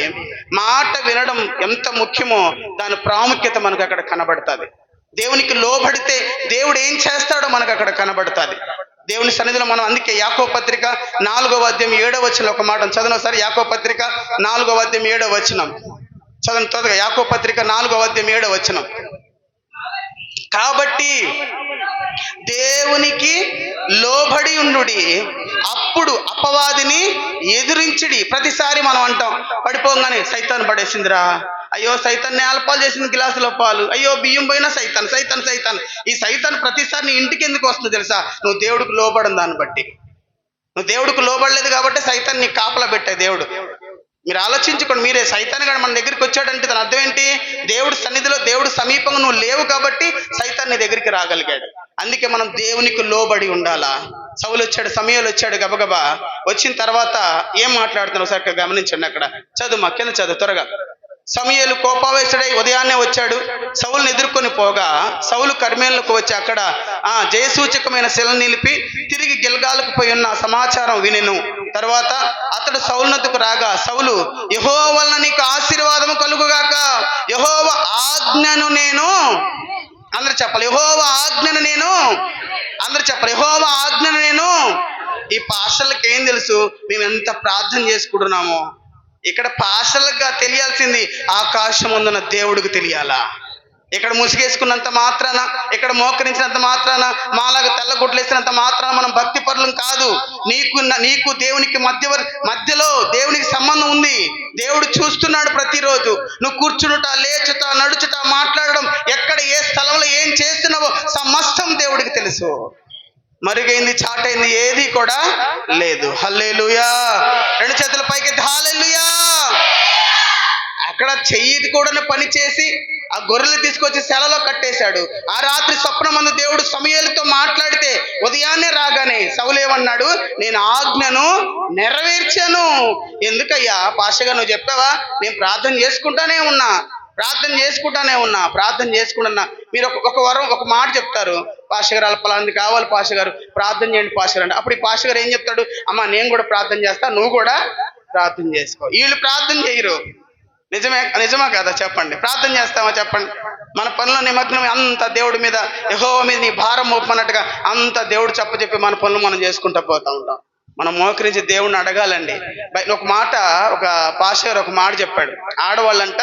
మాట వినడం ఎంత ముఖ్యమో దాని ప్రాముఖ్యత మనకు అక్కడ కనబడుతుంది. దేవునికి లోబడితే దేవుడు ఏం చేస్తాడో మనకు అక్కడ కనబడుతుంది. దేవుని సన్నిధిలో మనం అందుకే యాకోబు పత్రిక 4వ అధ్యాయం 7వ వచనం ఒక మాట చదవండి ఒకసారి. యాకోబు పత్రిక 4వ అధ్యాయం 7వ వచనం చదవండి త్వరగా. యాకోబు పత్రిక 4వ అధ్యాయం 7వ వచనం. కాబట్టి దేవునికి లోబడి ఉండుడి, అప్పుడు అపవాదిని ఎదురించుడి. ప్రతిసారి మనం అంటాం పడిపోగానే సైతాన్ పడేసిందిరా, అయ్యో సైతాన్ నేలపాలు చేసింది గ్లాసులో పాలు, అయ్యో బియ్యం పోయినా సైతాన్ సైతాన్ సైతాన్. ఈ సైతాన్ ప్రతిసారి నీ ఇంటికి ఎందుకు వస్తుంది తెలుసా? నువ్వు దేవుడికి లోబడిన దాన్ని బట్టి. నువ్వు దేవుడికి లోబడలేదు కాబట్టి సైతాన్ నీకు కాపలా పెట్టే దేవుడు. మీరు ఆలోచించుకోండి మీరే. సైతాన్ గాడు మన దగ్గరికి వచ్చాడంటే దాని అర్థం ఏంటి? దేవుడి సన్నిధిలో, దేవుడు సమీపంగా నువ్వు లేవు కాబట్టి సైతాన్ నీ దగ్గరికి రాగలిగాడు. అందుకే మనం దేవునికి లోబడి ఉండాలా. సౌలు వచ్చాడు, సమూయేలు వచ్చాడు, గబగబా వచ్చిన తర్వాత ఏం మాట్లాడుతున్నావు ఒకసారి గమనించండి. అక్కడ చదువు, మా కింద చదువు త్వరగా. సమూయేలు కోపావేశుడై ఉదయాన్నే వచ్చాడు, సౌలుని ఎదుర్కొని పోగా సౌలు కర్మేలుకు వచ్చి అక్కడ జయసూచకమైన శిలను నిలిపి తిరిగి గిల్గాలకు పోయి ఉన్న సమాచారం వినెను. తర్వాత అతడు సౌలునొద్దకు రాగా సౌలు, యెహోవా వలన నీకు ఆశీర్వాదము కలుగుగాక, యెహోవా ఆజ్ఞను నేను, అందరు చెప్పాలి, యెహోవా ఆజ్ఞను నేను, అందరు చెప్పాలి, యెహోవా ఆజ్ఞను నేను. ఈ పాస్టర్లకు ఏం తెలుసు మేము ఎంత ప్రార్థన చేసుకుంటున్నామో? ఇక్కడ పాస్టర్లుగా తెలియాల్సింది ఆకాశం ఉందన్న దేవుడికి తెలియాలా. ఇక్కడ ముసుగేసుకున్నంత మాత్రాన, ఇక్కడ మోకరించినంత మాత్రాన, మాలాగా తెల్లగుడ్లేసినంత మాత్రాన మనం భక్తి పరులం కాదు. నీకు దేవునికి మధ్యలో దేవునికి సంబంధం ఉంది. దేవుడు చూస్తున్నాడు ప్రతిరోజు. నువ్వు కూర్చునుట, లేచుట, నడుచుట, మాట్లాడడం, ఎక్కడ ఏ స్థలంలో ఏం చేస్తున్నావో సమస్తం దేవుడికి తెలుసు. మరుగైంది, చాటైంది ఏది కూడా లేదు. హల్లెలూయా. రెండు చేతుల పైకెత్తి హల్లెలూయా. అక్కడ చెయ్యి కూడా పని చేసి ఆ గొర్రెలు తీసుకొచ్చి సెలలో కట్టేశాడు. ఆ రాత్రి స్వప్నమందు దేవుడు సమూయేలుతో మాట్లాడితే ఉదయాన్నే రాగానే సౌలు ఏమన్నాడు? నేను ఆజ్ఞను నెరవేర్చాను. ఎందుకయ్యా పాస్టర్గా నువ్వు చెప్పావా? నేను ప్రార్థన చేసుకుంటానే ఉన్నా. మీరు ఒక మాట చెప్తారు, పాస్టర్ గారు అల్పలాంటి కావాలి పాస్టర్ గారు, ప్రార్థన చేయండి పాస్టర్ అంటే. అప్పుడు ఈ పాస్టర్ గారు ఏం చెప్తాడు? అమ్మా నేను కూడా ప్రార్థన చేస్తా, నువ్వు కూడా ప్రార్థన చేసుకో. వీళ్ళు ప్రార్థన చేయరు. నిజమా కదా చెప్పండి? ప్రార్థన చేస్తామా చెప్పండి? మన పనుల నిమగ్నం అంత దేవుడి మీద, యెహోవా మీద నీ భారం మోపన్నట్టుగా అంత దేవుడు చెప్పి మన పనులు మనం చేసుకుంటూ పోతూ ఉంటాం. మనం మోకరించి దేవుడిని అడగాలండి. ఒక మాట, ఒక పాస్టర్ గారు ఒక మాట చెప్పాడు. ఆడవాళ్ళంట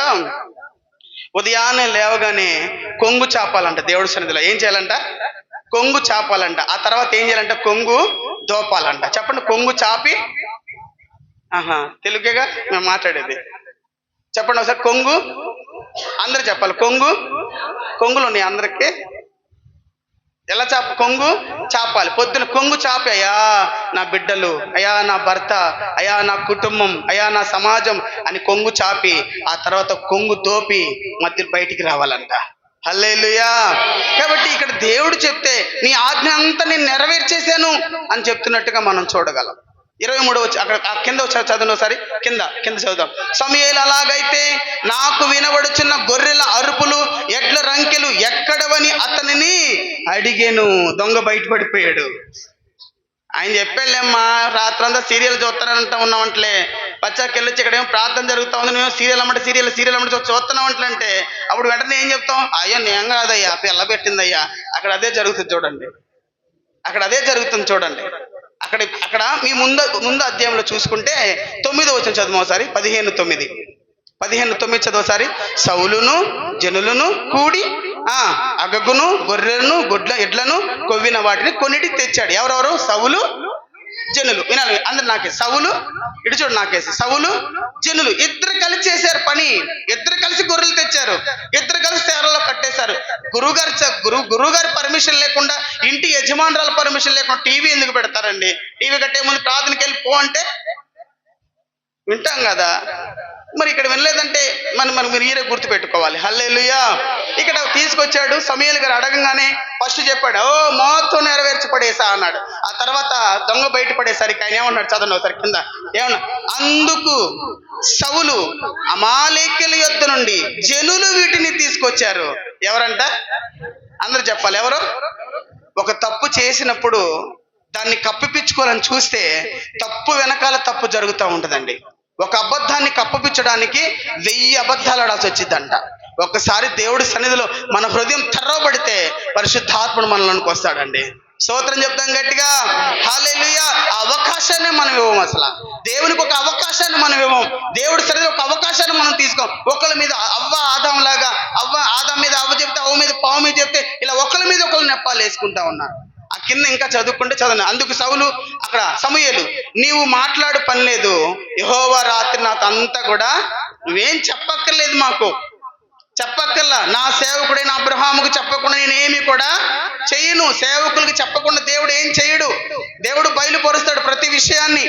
ఉదయాన్నే లేవగానే కొంగు చాపాలంట. దేవుడి సన్నిధిలో ఏం చేయాలంట? కొంగు చాపాలంట. ఆ తర్వాత ఏం చేయాలంట? కొంగు దోపాలంట. చెప్పండి, కొంగు చాపి. తెలుగుగా మేము మాట్లాడేది. చెప్పండి ఒకసారి. కొంగు, అందరు చెప్పాలి. కొంగులు ఉన్నాయి అందరికి. ఎలా కొంగు చాపాలి. పొద్దున కొంగు చాపి, అయ్యా నా బిడ్డలు, అయ్యా నా భర్త, అయ్యా నా కుటుంబం, అయ్యా నా సమాజం అని కొంగు చాపి ఆ తర్వాత కొంగు దోపి మధ్య బయటికి రావాలంట. హల్లెలూయా. కాబట్టి ఇక్కడ దేవుడు చెప్తే నీ ఆజ్ఞ అంతా నేను నెరవేర్చేశాను అని చెప్తున్నట్టుగా మనం చూడగలం. 23 అక్కడ కింద చదువు ఒకసారి. కింద చదువుదాం. సమూయేలు అలాగైతే నాకు వినబడుచున్న గొర్రెల అరుపులు, ఎడ్ల రంకెలు ఎక్కడవని అతనిని అడిగేను. దొంగ బయటపడిపోయాడు. ఆయన చెప్పాళ్ళేమ్మా, రాత్రంతా సీరియల్ ఉన్నామంటలే, పచ్చాకెళ్ళొచ్చి ఇక్కడ ఏమో ప్రార్థన జరుగుతా ఉంది, నువ్వు సీరియల్ అమ్మటి చూస్తున్నామంటే అప్పుడు వెంటనే ఏం చెప్తాం? అయ్యో నేను కాదయ్యా, పిల్ల పెట్టిందయ్యా. అక్కడ అదే జరుగుతుంది చూడండి. అక్కడ మీ ముందు అధ్యాయంలో చూసుకుంటే 9వ వచనం చదువు ఒకసారి. 15:9 చదువుసారి. సౌలును జనులను కూడి అగగును గొర్రెలను ఎడ్లను కొవ్విన వాటిని కొన్నిటికి తెచ్చాడు. ఎవరెవరు? సౌలు, జనులు. వినాలి అందరు నాకేసి. సౌలు, ఇటు చూడు నాకేసి. సౌలు, జనులు ఇద్దరు కలిసి చేశారు పని. ఇద్దరు కలిసి గొర్రెలు తెచ్చారు, ఇద్దరు కలిసి సేవలో కట్టేశారు. గురువుగారి పర్మిషన్ లేకుండా, ఇంటి యజమానురాల పర్మిషన్ లేకుండా టీవీ ఎందుకు పెడతారండి? టీవీ కట్టే ముందు ప్రార్థనకి వెళ్ళి పో అంటే వింటాం కదా. మరి ఇక్కడ వినలేదంటే మనం మీరు ఈరే గుర్తు పెట్టుకోవాలి. హల్లెలూయా. ఇక్కడ తీసుకొచ్చాడు, సమూయేలు గారు అడగంగానే ఫస్ట్ చెప్పాడు, ఓ మొత్తం నెరవేర్చి పడేసా అన్నాడు. ఆ తర్వాత దొంగ బయట పడేసరికి ఆయన ఏమన్నాడు, చదవండి ఒకసారి కింద. ఏమన్నా, అందుకు సౌలు అమాలేకుల యొద్ద నుండి జనులు వీటిని తీసుకొచ్చారు. ఎవరంట? అందరూ చెప్పాలి, ఎవరు? ఒక తప్పు చేసినప్పుడు దాన్ని కప్పిపించుకోవాలని చూస్తే తప్పు వెనకాల తప్పు జరుగుతూ ఉంటుందండి. ఒక అబద్ధాన్ని కప్పిపించడానికి 1000 అబద్ధాలు ఆడాల్సి వచ్చిందంట. ఒక్కసారి దేవుడి సన్నిధిలో మన హృదయం తెరవబడితే పరిశుద్ధాత్ముడు మనలోనికి వస్తాడండి. స్తోత్రం చెప్తాం గట్టిగా, హల్లెలూయా. ఆ అవకాశాన్ని మనం ఇవ్వం. అసలు దేవునికి ఒక అవకాశాన్ని మనం ఇవ్వం. దేవుడి సన్నిధిలో ఒక అవకాశాన్ని మనం తీసుకోం. ఒకళ్ళ మీద అవ్వ ఆదాం లాగా, ఆదాం మీద అవ్వ చెప్తే, అవ్వ మీద పావు మీద చెప్తే, ఇలా ఒకళ్ళ మీద ఒకళ్ళు నెప్పాలు వేసుకుంటా ఉన్నారు. ఆ కింద ఇంకా చదువుకుంటే చదవండి. అందుకు సౌలు, అక్కడ సమూయేలు, నీవు మాట్లాడు పని లేదు, యెహోవా రాత్రి నాతో అంతా కూడా నువ్వేం చెప్పక్కర్లేదు, మాకు చెప్పక్కర్లా. నా సేవకుడైన అబ్రహాముకు చెప్పకుండా నేనేమి కూడా చెయ్యను. సేవకులకి చెప్పకుండా దేవుడు ఏం చెయ్యడు. దేవుడు బయలుపరుస్తాడు ప్రతి విషయాన్ని.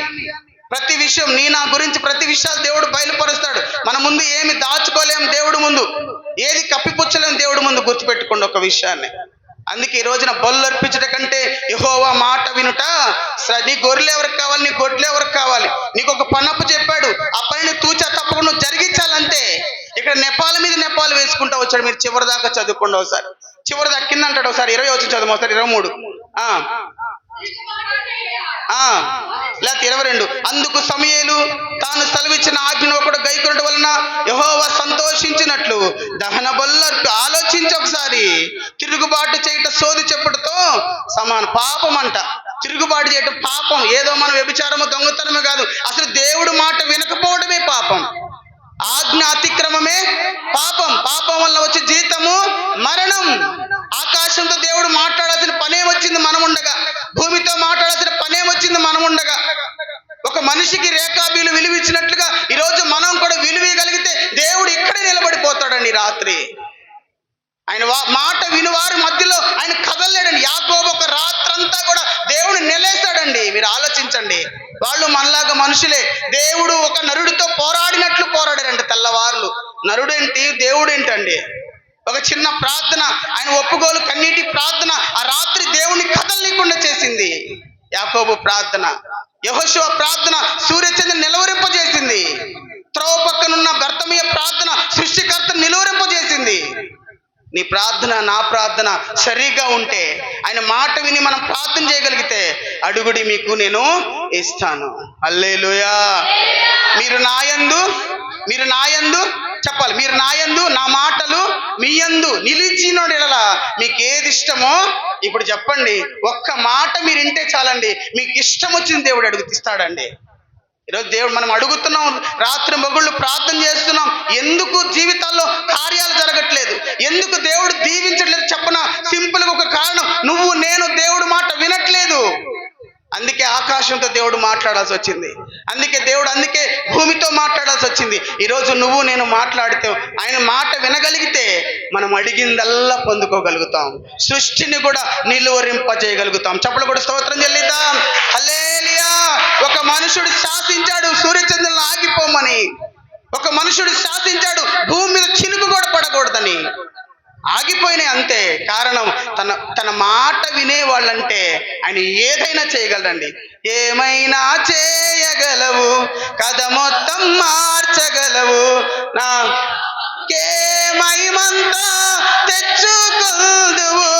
ప్రతి విషయం నా గురించి ప్రతి విషయాలు దేవుడు బయలుపరుస్తాడు. మన ముందు ఏమి దాచుకోలేం దేవుడు ముందు, ఏది కప్పిపుచ్చలేం దేవుడు ముందు. గుర్తుపెట్టుకోండి ఒక విషయాన్ని. అందుకే ఈ రోజున బలు అర్పించట కంటే యెహోవా మాట వినుట. నీ గొర్రెలు ఎవరికి కావాలి, నీ గొడ్లు ఎవరికి కావాలి? నీకు ఒక పనప్పు చెప్పాడు, ఆ పనిని తూచా తప్పకుండా జరిగించాలంతే. ఇక్కడ నెపాల మీద నెపాలు వేసుకుంటా వచ్చాడు. మీరు చివరి దాకా చదువుకోండి ఒకసారి. చివరి దాకా కింద అంటాడు ఒకసారి 20 వచ్చి చదువు, ఒకసారి 23 లేకపోతే 22. అందుకు సమూయేలు తాను సెలవిచ్చిన ఆజ్ఞను ఒకడు గైకొనడం వలన యెహోవా సంతోషించినట్లు దహన బలులు ఆలోచించి ఒకసారి తిరుగుబాటు చేయటం సోది చెప్పుడుతో సమానం. పాపం అంట. తిరుగుబాటు చేయటం పాపం. ఏదో మనం వ్యభిచారము దొంగతనమే కాదు, అసలు దేవుడు మాట వినకపోవడమే పాపం. ఆజ్ఞ అతిక్రమమే పాపం. పాపం వల్ల వచ్చే జీతము మరణం. ఆకాశంతో దేవుడు మాట్లాడాల్సిన పనే వచ్చింది మనం ఉండగా, భూమితో మాట్లాడాల్సిన పనే వచ్చింది మనం ఉండగా. ఒక మనిషికి రేఖాబీలు విలువిచ్చినట్లుగా ఈరోజు మనం కూడా విలువగలిగితే దేవుడు ఇక్కడే నిలబడిపోతాడండి. రాత్రి ఆయన మాట వినువారి మధ్యలో ఆయన కదలలేడండి. యాకోబు ఒక రాత్రంతా కూడా దేవుడు నిలేస్తాడండి. మీరు ఆలోచించండి. వాళ్ళు మనలాగా మనుషులే. దేవుడు ఒక నరుడితో పోరాడినట్లు పోరాడారండి తెల్లవారులు. నరుడేంటి, దేవుడేంటండి? ఒక చిన్న ప్రార్థన, ఆయన ఒప్పుకోలు కన్నీటి ప్రార్థన ఆ రాత్రి దేవుని కదలనీయకుండా చేసింది. యాకోబు ప్రార్థన, యెహోషువ ప్రార్థన సూర్యచంద్రుని నిలువరింపజేసింది. త్రోవ పక్కనున్న బర్తమీయ ప్రార్థన సృష్టికర్త నిలువరింపజేసింది. నీ ప్రార్థన నా ప్రార్థన సరిగా ఉంటే, ఆయన మాట విని మనం ప్రార్థన చేయగలిగితే, అడుగుడి మీకు నేను ఇస్తాను. హల్లెలూయా. మీరు నాయందు చెప్పాలి, మీరు నాయందు నా మాటలు మీ యందు నిలిచినోడు ఎడల మీకు ఏది ఇష్టమో ఇప్పుడు చెప్పండి. ఒక్క మాట మీరు వింటే చాలండి, మీకు ఇష్టం వచ్చింది దేవుడు అడుగుతిస్తాడండి. ఈరోజు దేవుడు మనం అడుగుతున్నాం, రాత్రి మొగుళ్ళు ప్రార్థన చేస్తున్నాం. ఎందుకు జీవితాల్లో కార్యాలు జరగట్లేదు? ఎందుకు దేవుడు దీవించట్లేదు చెప్పనా? సింపుల్గా ఒక కారణం, నువ్వు నేను దేవుడు మాట వినట్లేదు. అందుకే ఆకాశంతో దేవుడు మాట్లాడాల్సి వచ్చింది. అందుకే భూమితో మాట్లాడాల్సి వచ్చింది. ఈరోజు నువ్వు నేను మాట్లాడితే, ఆయన మాట వినగలిగితే మనం అడిగిందల్లా పొందుకోగలుగుతాం. సృష్టిని కూడా నిలువరింపజేయగలుగుతాం. చప్పట్లు కూడా స్తోత్రం చెల్లిద్దాం. హల్లెలూయా. ఒక మనుషుడు శాసించాడు సూర్యచంద్రులను ఆగిపోమని. ఒక మనుషుడు శాసించాడు భూమి మీద చినుకు కూడా పడకూడదని. ఆగిపోయినాయి అంతే. కారణం తన మాట వినేవాళ్ళంటే ఆయన ఏదైనా చేయగలడండి. ఏమైనా చేయగలవు, కథ మొత్తం మార్చగలవు, నాకేమైమంతా తెచ్చుకుందువు.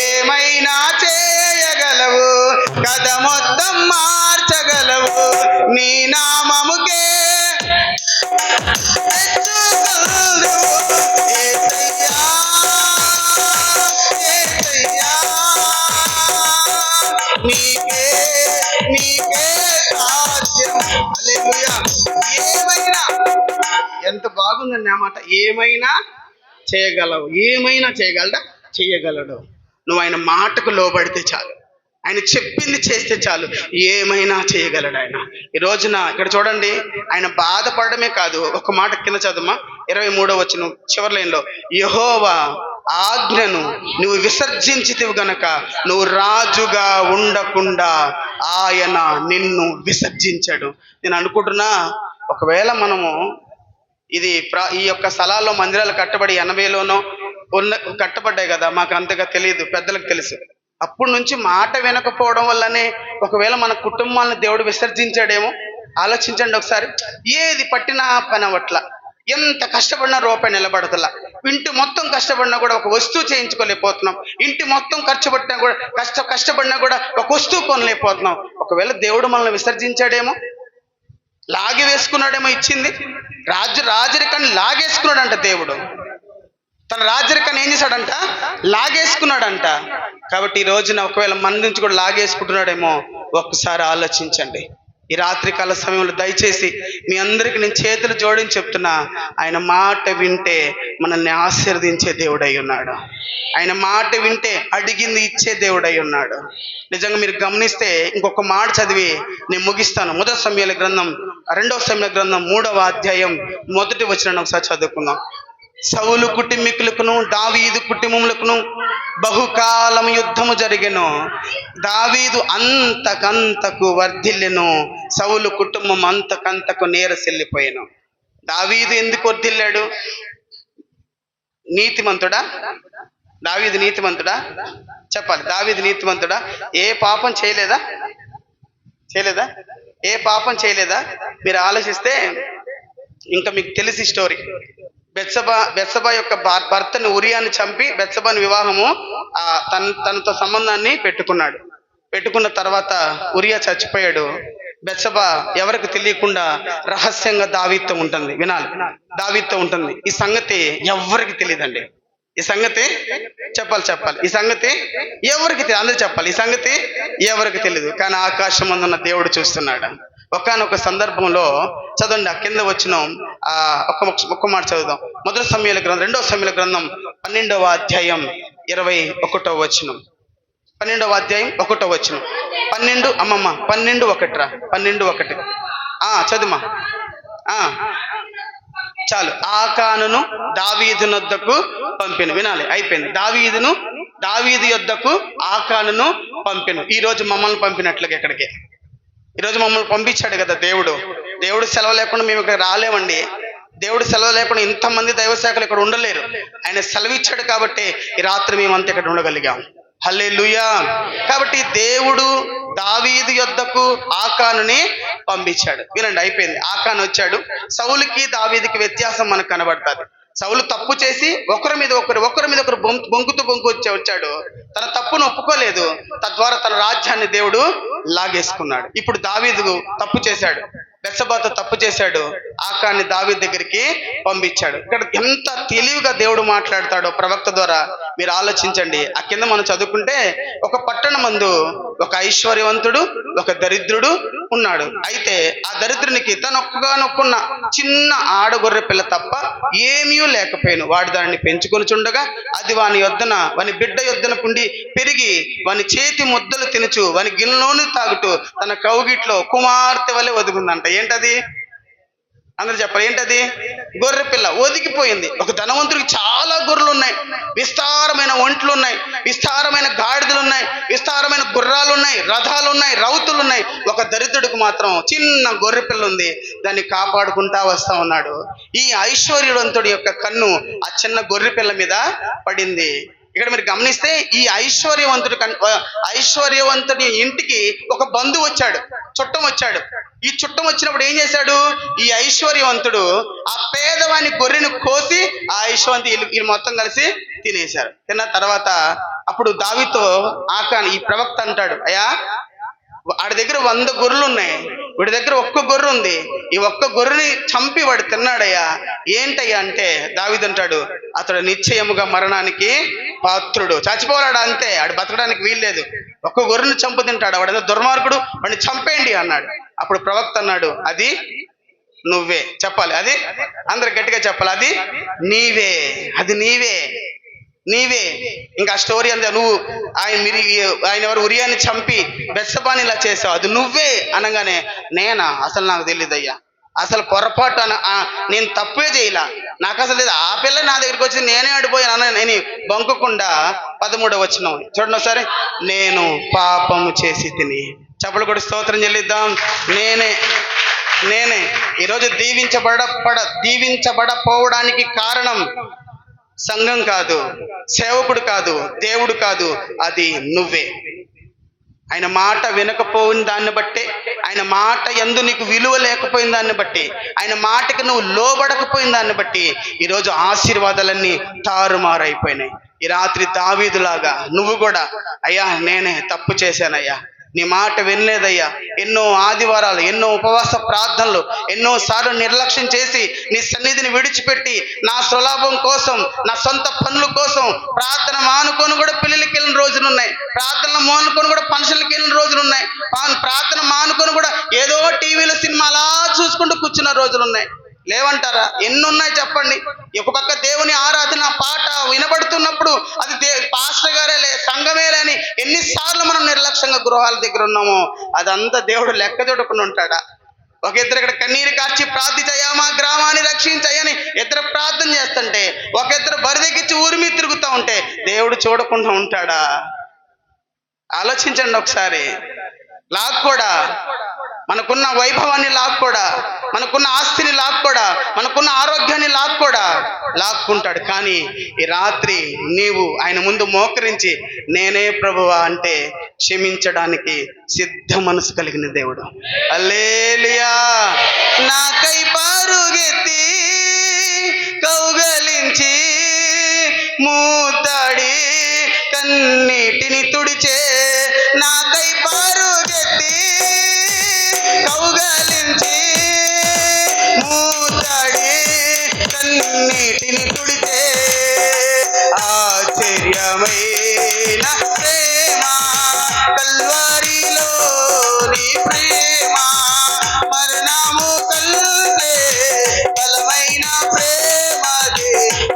ఏమైనా చేయగలవు, కథ మొత్తం మార్చగలవు, నీ నామముకే తెచ్చుకుందువు. నీకే సాధ్యం. హల్లెలూయా. ఏమైనా, ఎంత బాగుందండి ఆ మాట. ఏమైనా చేయగలవు. ఏమైనా చేయగలడు. నువ్వు ఆయన మాటకు లోబడితే చాలు, ఆయన చెప్పింది చేస్తే చాలు, ఏమైనా చేయగలడు ఆయన. ఈ రోజున ఇక్కడ చూడండి, ఆయన బాధపడమే కాదు. ఒక మాట కింద చదువుమా, 23వ వచనం చివరి లైన్లో, యెహోవా ఆజ్ఞను నువ్వు విసర్జించితివి గనక నువ్వు రాజుగా ఉండకుండా ఆయన నిన్ను విసర్జించాడు. నేను అనుకుంటున్నా, ఒకవేళ మనము ఈ యొక్క స్థలాల్లో మందిరాలు కట్టబడి 80లోనో కట్టబడ్డాయి కదా, మాకు అంతగా తెలియదు, పెద్దలకు తెలుసు. అప్పటి నుంచి మాట వినకపోవడం వల్లనే ఒకవేళ మన కుటుంబాలను దేవుడు విసర్జించాడేమో. ఆలోచించండి ఒకసారి. ఏది పట్టినా పని అవట్ల, ఎంత కష్టపడినా రూపాయి నిలబడతలా, ఇంటి మొత్తం కష్టపడినా కూడా ఒక వస్తువు చేయించుకోలేకపోతున్నాం, ఇంటి మొత్తం ఖర్చు పట్టినా కూడా కష్టపడినా కూడా ఒక వస్తువు కొనలేకపోతున్నాం. ఒకవేళ దేవుడు మనల్ని విసర్జించాడేమో, లాగి వేసుకున్నాడేమో. ఇచ్చింది రాజరికాన్ని లాగేసుకున్నాడంట దేవుడు. తన రాజరికాన్ని ఏం చేశాడంట? లాగేసుకున్నాడంట. కాబట్టి ఈ రోజున ఒకవేళ మన నుంచి కూడా లాగేసుకుంటున్నాడేమో, ఒక్కసారి ఆలోచించండి. ఈ రాత్రికాల సమయంలో దయచేసి మీ అందరికీ నేను చేతులు జోడించి చెప్తున్నా, ఆయన మాట వింటే మనల్ని ఆశీర్వదించే దేవుడై ఉన్నాడు. ఆయన మాట వింటే అడిగింది ఇచ్చే దేవుడై ఉన్నాడు. నిజంగా మీరు గమనిస్తే ఇంకొక మాట చదివి నేను ముగిస్తాను. 2 సమూయేలు గ్రంథం 3వ అధ్యాయం 1వ వచనం ఒకసారి చదువుకుందాం. సౌలు కుటుంబీకులకును దావీదు కుటుంబములకును బహుకాలం యుద్ధము జరిగెను. దావీదు అంతకంతకు వర్ధిల్లెను, సౌలు కుటుంబం అంతకంతకు నీరసిల్లిపోయాను. దావీదు ఎందుకు వర్ధిల్లాడు? నీతిమంతుడా? దావీదు నీతిమంతుడా? చెప్పాలి. దావీదు నీతిమంతుడా? ఏ పాపం చేయలేదా? ఏ పాపం చేయలేదా? మీరు ఆలోచిస్తే ఇంకా మీకు తెలిసి స్టోరీ. బెత్షెబా యొక్క భర్తను ఉరియాని చంపి బెత్షెబాని వివాహము తనతో సంబంధాన్ని పెట్టుకున్న తర్వాత ఉరియా చచ్చిపోయాడు. బెత్షెబా ఎవరికి తెలియకుండా రహస్యంగా దావీదుతో ఉంటుంది. వినాలి, దావీదుతో ఉంటుంది. ఈ సంగతి ఎవరికి తెలియదండి. ఈ సంగతి చెప్పాలి. ఈ సంగతి ఎవరికి తెలియదు. అందరూ చెప్పాలి, ఈ సంగతి ఎవరికి తెలియదు. కానీ ఆకాశం అందున్న దేవుడు చూస్తున్నాడు. ఒకానొక సందర్భంలో చదవండి, ఆ కింద వచ్చిన ఒక్క మాట చదువుదాం. 2 సమూయేలు గ్రంథం 12వ అధ్యాయం 21వ వచనం. 12వ అధ్యాయం 1వ వచనం. 12:1 చదువుమా. చాలు. ఆకానును దావీదు నొద్దకు పంపెను. వినాలి, అయిపోయింది. దావీదు యొద్దకు ఆకానును పంపెను. ఈరోజు మమ్మల్ని పంపినట్లుగా ఎక్కడికి ఈరోజు మమ్మల్ని పంపించాడు కదా దేవుడు సెలవు లేకుండా మేము ఇక్కడ రాలేమండి. దేవుడు సెలవు లేకుండా ఇంతమంది దైవ శాఖలు ఇక్కడ ఉండలేరు. ఆయన సెలవు ఇచ్చాడు కాబట్టి ఈ రాత్రి మేమంతా ఇక్కడ ఉండగలిగాం. హల్లెలూయా. కాబట్టి దేవుడు దావీదు యొద్దకు ఆకానుని పంపించాడు. వినండి, అయిపోయింది. ఆకాను వచ్చాడు. సౌలుకి దావీదుకి వ్యత్యాసం మనకు కనబడుతుంది. సౌలు తప్పు చేసి ఒకరి మీద ఒకరు బొంకుతూ వచ్చాడు. తన తప్పును ఒప్పుకోలేదు. తద్వారా తన రాజ్యాన్ని దేవుడు లాగేసుకున్నాడు. ఇప్పుడు దావీదు తప్పు చేశాడు, బెత్షెబాతో తప్పు చేశాడు. ఆకాన్ని దావీదు దగ్గరికి పంపించాడు. ఇక్కడ ఎంత తెలివిగా దేవుడు మాట్లాడతాడో ప్రవక్త ద్వారా మీరు ఆలోచించండి. ఆ కింద మనం చదువుకుంటే, ఒక పట్టణమందు ఒక ఐశ్వర్యవంతుడు ఒక దరిద్రుడు ఉన్నాడు. అయితే ఆ దరిద్రునికి తనొక్కగానొక్కున్న చిన్న ఆడగొర్రె పిల్ల తప్ప ఏమీ లేకపోయాను. వాడు దానిని పెంచుకొని చుండగా అది వాని బిడ్డ యొద్దన పుండి పెరిగి వాని చేతి ముద్దలు తినుచు వాని గిన్నెలోని తాగుతూ తన కౌగిట్లో కుమార్తె వలె ఒదుగుందంట. ఏంటది? అందరూ చెప్పాలి, ఏంటది? గొర్రె పిల్ల ఒదిగిపోయింది. ఒక ధనవంతుడికి చాలా గొర్రెలు ఉన్నాయి, విస్తారమైన ఒంట్లు ఉన్నాయి, విస్తారమైన గాడిదలు ఉన్నాయి, విస్తారమైన గుర్రాలు ఉన్నాయి, రథాలు ఉన్నాయి, రౌతులు ఉన్నాయి. ఒక దరిద్రుడికి మాత్రం చిన్న గొర్రె పిల్ల ఉంది, దాన్ని కాపాడుకుంటా వస్తా ఉన్నాడు. ఈ ఐశ్వర్యవంతుడి యొక్క కన్ను ఆ చిన్న గొర్రె పిల్ల మీద పడింది. ఇక్కడ మీరు గమనిస్తే ఈ ఐశ్వర్యవంతుడి ఇంటికి ఒక బంధువు వచ్చాడు, చుట్టం వచ్చాడు. ఈ చుట్టం వచ్చినప్పుడు ఏం చేశాడు? ఈ ఐశ్వర్యవంతుడు ఆ పేదవాని గొర్రెను కోసి ఆ ఐశ్వర్యవంతి వీళ్ళు మొత్తం కలిసి తినేశారు. తిన్న తర్వాత అప్పుడు దావీదుతో ఆకాను ఈ ప్రవక్త అంటాడు, అయ్యా వాడి దగ్గర 100 గొర్రెలు ఉన్నాయి, వీడి దగ్గర ఒక్క గొర్రె ఉంది, ఈ ఒక్క గొర్రెని చంపి వాడు తిన్నాడయ్యా. ఏంటయ్యా అంటే దావీదు అంటాడు, అతడు నిశ్చయముగా మరణానికి పాత్రుడు, చచ్చిపోవాడు అంతే, ఆడు బతకడానికి వీల్లేదు. ఒక్క గొర్రెని చంపు తింటాడు, వాడు దుర్మార్గుడు, వాడిని చంపేయండి అన్నాడు. అప్పుడు ప్రవక్త అన్నాడు, అది నువ్వే. చెప్పాలి, అది అందరు గట్టిగా చెప్పాలి, అది నీవే, అది నీవే. ఇంకా స్టోరీ అంతే. నువ్వు ఆయన ఎవరు ఉరియాని చంపి బెత్షెబాని ఇలా చేసావు, అది నువ్వే అనగానే, నేనా? అసలు నాకు తెలియదయ్యా, అసలు పొరపాటు నేను తప్పే చేయలా, నాకు అసలు లేదు. ఆ పిల్ల నా దగ్గరికి వచ్చి నేనే అడిపోయాను నేను బంకుకుండా 13వ వచనం చూడండి ఒకసారి. నేను పాపము చేసి తిని. చప్పలు కూడా స్తోత్రం చెల్లిద్దాం. నేనే ఈరోజు దీవించబడపోవడానికి కారణం సంఘం కాదు, సేవకుడు కాదు, దేవుడు కాదు, అది నువ్వే. ఆయన మాట వినకపోయిన దాన్ని బట్టి, ఆయన మాట యందు నీకు విలువ లేకపోయిన దాన్ని బట్టి, ఆయన మాటకి నువ్వు లోబడకపోయిన దాన్ని బట్టి ఈరోజు ఆశీర్వాదాలన్నీ తారుమారైపోయినాయి. ఈ రాత్రి దావీదులాగా నువ్వు కూడా, అయ్యా నేనే తప్పు చేశానయ్యా, నీ మాట వినలేదయ్యా, ఎన్నో ఆదివారాలు, ఎన్నో ఉపవాస ప్రార్థనలు, ఎన్నోసార్లు నిర్లక్ష్యం చేసి నీ సన్నిధిని విడిచిపెట్టి నా స్వలాభం కోసం, నా సొంత పనుల కోసం ప్రార్థన మానుకొని కూడా పెళ్ళిళ్ళకి వెళ్ళిన రోజులు ఉన్నాయి, ప్రార్థనలు మానుకొని కూడా ఫంక్షన్లకు వెళ్ళిన రోజులు ఉన్నాయి, ప్రార్థన మానుకొని కూడా ఏదో టీవీలో సినిమా అలా చూసుకుంటూ కూర్చున్న రోజులు ఉన్నాయి. లేవంటారా? ఎన్నున్నాయి చెప్పండి. ఒక పక్క దేవుని ఆరాధన పాట వినబడుతున్నప్పుడు అది పాస్టర్ గారే సంఘమేలే అని ఎన్నిసార్లు మనం నిర్లక్ష్యంగా గృహాల దగ్గర ఉన్నామో అదంతా దేవుడు లెక్క చూడకుండా ఉంటాడా? ఒక ఇద్దరు ఇక్కడ కన్నీరు కార్చి ప్రార్థించయ్యా మా గ్రామాన్ని రక్షించయ్యని ఇద్దరు ప్రార్థన చేస్తుంటే, ఒక ఇద్దరు బరిదెక్కించి ఊరి మీద తిరుగుతూ ఉంటే దేవుడు చూడకుండా ఉంటాడా? ఆలోచించండి ఒకసారి. లాక్కోడా, మనకున్న వైభవాన్ని లాక్కోడా, మనకున్న ఆస్తిని లాక్కోడా, మనకున్న ఆరోగ్యాన్ని లాక్కుంటాడు. కానీ ఈ రాత్రి నీవు ఆయన ముందు మోకరించి నేనే ప్రభువా అంటే క్షమించడానికి సిద్ధ మనసు కలిగిన దేవుడు. హల్లెలూయా. నాకై పరుగెత్తి కౌగలించి మూతాడి కన్నీటిని తుడిచే, నాకై పరుగెత్తి కౌగలించి మూతాడి కన్నీటిని తుడిచే, ఆశ్చర్యమైన ప్రేమ కల్వరిలోని ప్రేమ, మరణము కల్వే బలమైన ప్రేమదే,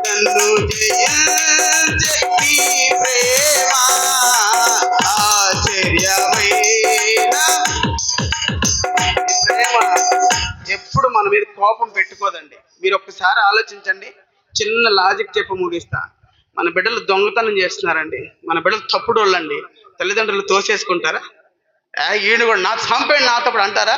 నన్ను జయించే ఈ ప్రేమ, ఆశ్చర్యమైన ప్రేమ. ఎప్పుడు మన మీద కోపం పెట్టుకోదండి. మీరు ఒక్కసారి ఆలోచించండి. చిన్న లాజిక్ చెప్పి ముగిస్తా. మన బిడ్డలు దొంగతనం చేస్తున్నారండి, మన బిడ్డలు తప్పుడు వాళ్ళండి, తల్లిదండ్రులు తోసేసుకుంటారా? ఈయన కూడా నా చంపేయండి నా తప్పుడు అంటారా?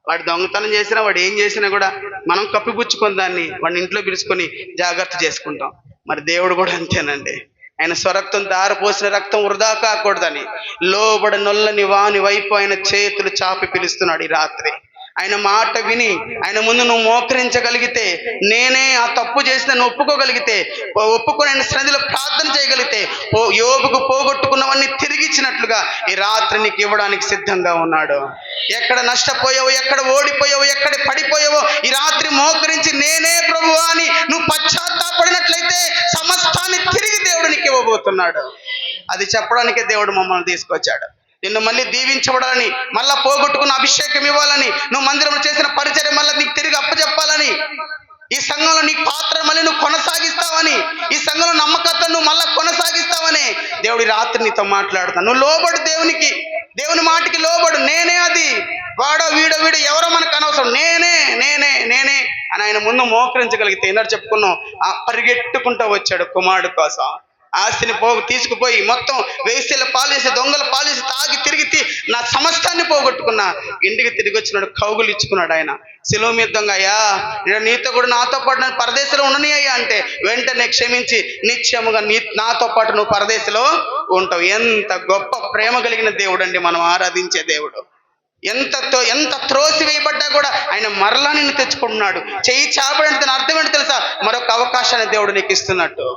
వాడు దొంగతనం చేసినా, వాడు ఏం చేసినా కూడా మనం కప్పిపుచ్చుకొని దాన్ని వాడిని ఇంట్లో పిలుచుకొని జాగ్రత్త చేసుకుంటాం. మరి దేవుడు కూడా అంతేనండి. ఆయన స్వరక్తం దారపోసిన రక్తం వృధా కాకూడదని లోబడనొల్లని వాని వైపు ఆయన చేతులు చాపి పిలుస్తున్నాడు ఈ రాత్రి. ఆయన మాట విని ఆయన ముందు నువ్వు మోకరించగలిగితే, నేనే ఆ తప్పు చేసిన నువ్వు ఒప్పుకోగలిగితే, ఒప్పుకొని ఆయన సన్నిధిలో ప్రార్థన చేయగలిగితే యోబుకు పోగొట్టుకున్నవన్నీ తిరిగి ఇచ్చినట్లుగా ఈ రాత్రి నీకు ఇవ్వడానికి సిద్ధంగా ఉన్నాడు. ఎక్కడ నష్టపోయావో, ఎక్కడ ఓడిపోయావో, ఎక్కడ పడిపోయావో ఈ రాత్రి మోకరించి నేనే ప్రభువా అని నువ్వు పశ్చాత్తాపడినట్లయితే సమస్తాన్ని తిరిగి దేవుడు నీకు ఇవ్వబోతున్నాడు. అది చెప్పడానికే దేవుడు మమ్మల్ని తీసుకొచ్చాడు. నిన్ను మళ్ళీ దీవించబడాలని, మళ్ళా పోగొట్టుకున్న అభిషేకం ఇవ్వాలని, నువ్వు మందిరంలో చేసిన పరిచర్య మళ్ళీ నీకు తిరిగి అప్పచెప్పాలని, ఈ సంఘంలో నీ పాత్ర మళ్ళీ నువ్వు కొనసాగిస్తావని, ఈ సంఘంలో నమ్మకత్వం నువ్వు మళ్ళా కొనసాగిస్తావని దేవుడి రాత్రి నీతో మాట్లాడుతాను. నువ్వు లోబడు దేవునికి, దేవుని మాటకి లోబడు. నేనే అది, వాడో వీడో ఎవరో మనకు అనవసరం, నేనే నేనే నేనే అని ఆయన ముందు మోకరించగలిగితే, ఎన్నడూ చెప్పుకున్నాం, పరిగెట్టుకుంటూ వచ్చాడు కుమారుడు కోసం. ఆస్తిని తీసుకుపోయి మొత్తం వేసేల పాలేసి, దొంగల పాలేసి, తాగి తిరిగి నా సమస్తాన్ని పోగొట్టుకున్నా, ఇంటికి తిరిగి వచ్చినాడు, కౌగులు ఇచ్చుకున్నాడు. ఆయన శిలువ మీద దొంగ, అయ్యా నీతో కూడా నాతో పాటు నేను పరదేశంలో ఉండని అయ్యా అంటే వెంటనే క్షమించి నిత్యముగా నాతో పాటు నువ్వు పరదేశంలో ఉంటావు. ఎంత గొప్ప ప్రేమ కలిగిన దేవుడు అండి మనం ఆరాధించే దేవుడు. ఎంత త్రోసి వేయబడ్డా కూడా ఆయన మరలా నిన్ను తెచ్చుకుంటున్నాడు. చెయ్యి చాపడంటే దాని అర్థం ఏంటో తెలుసా? మరొక అవకాశాన్ని దేవుడు నీకు ఇస్తున్నట్టు.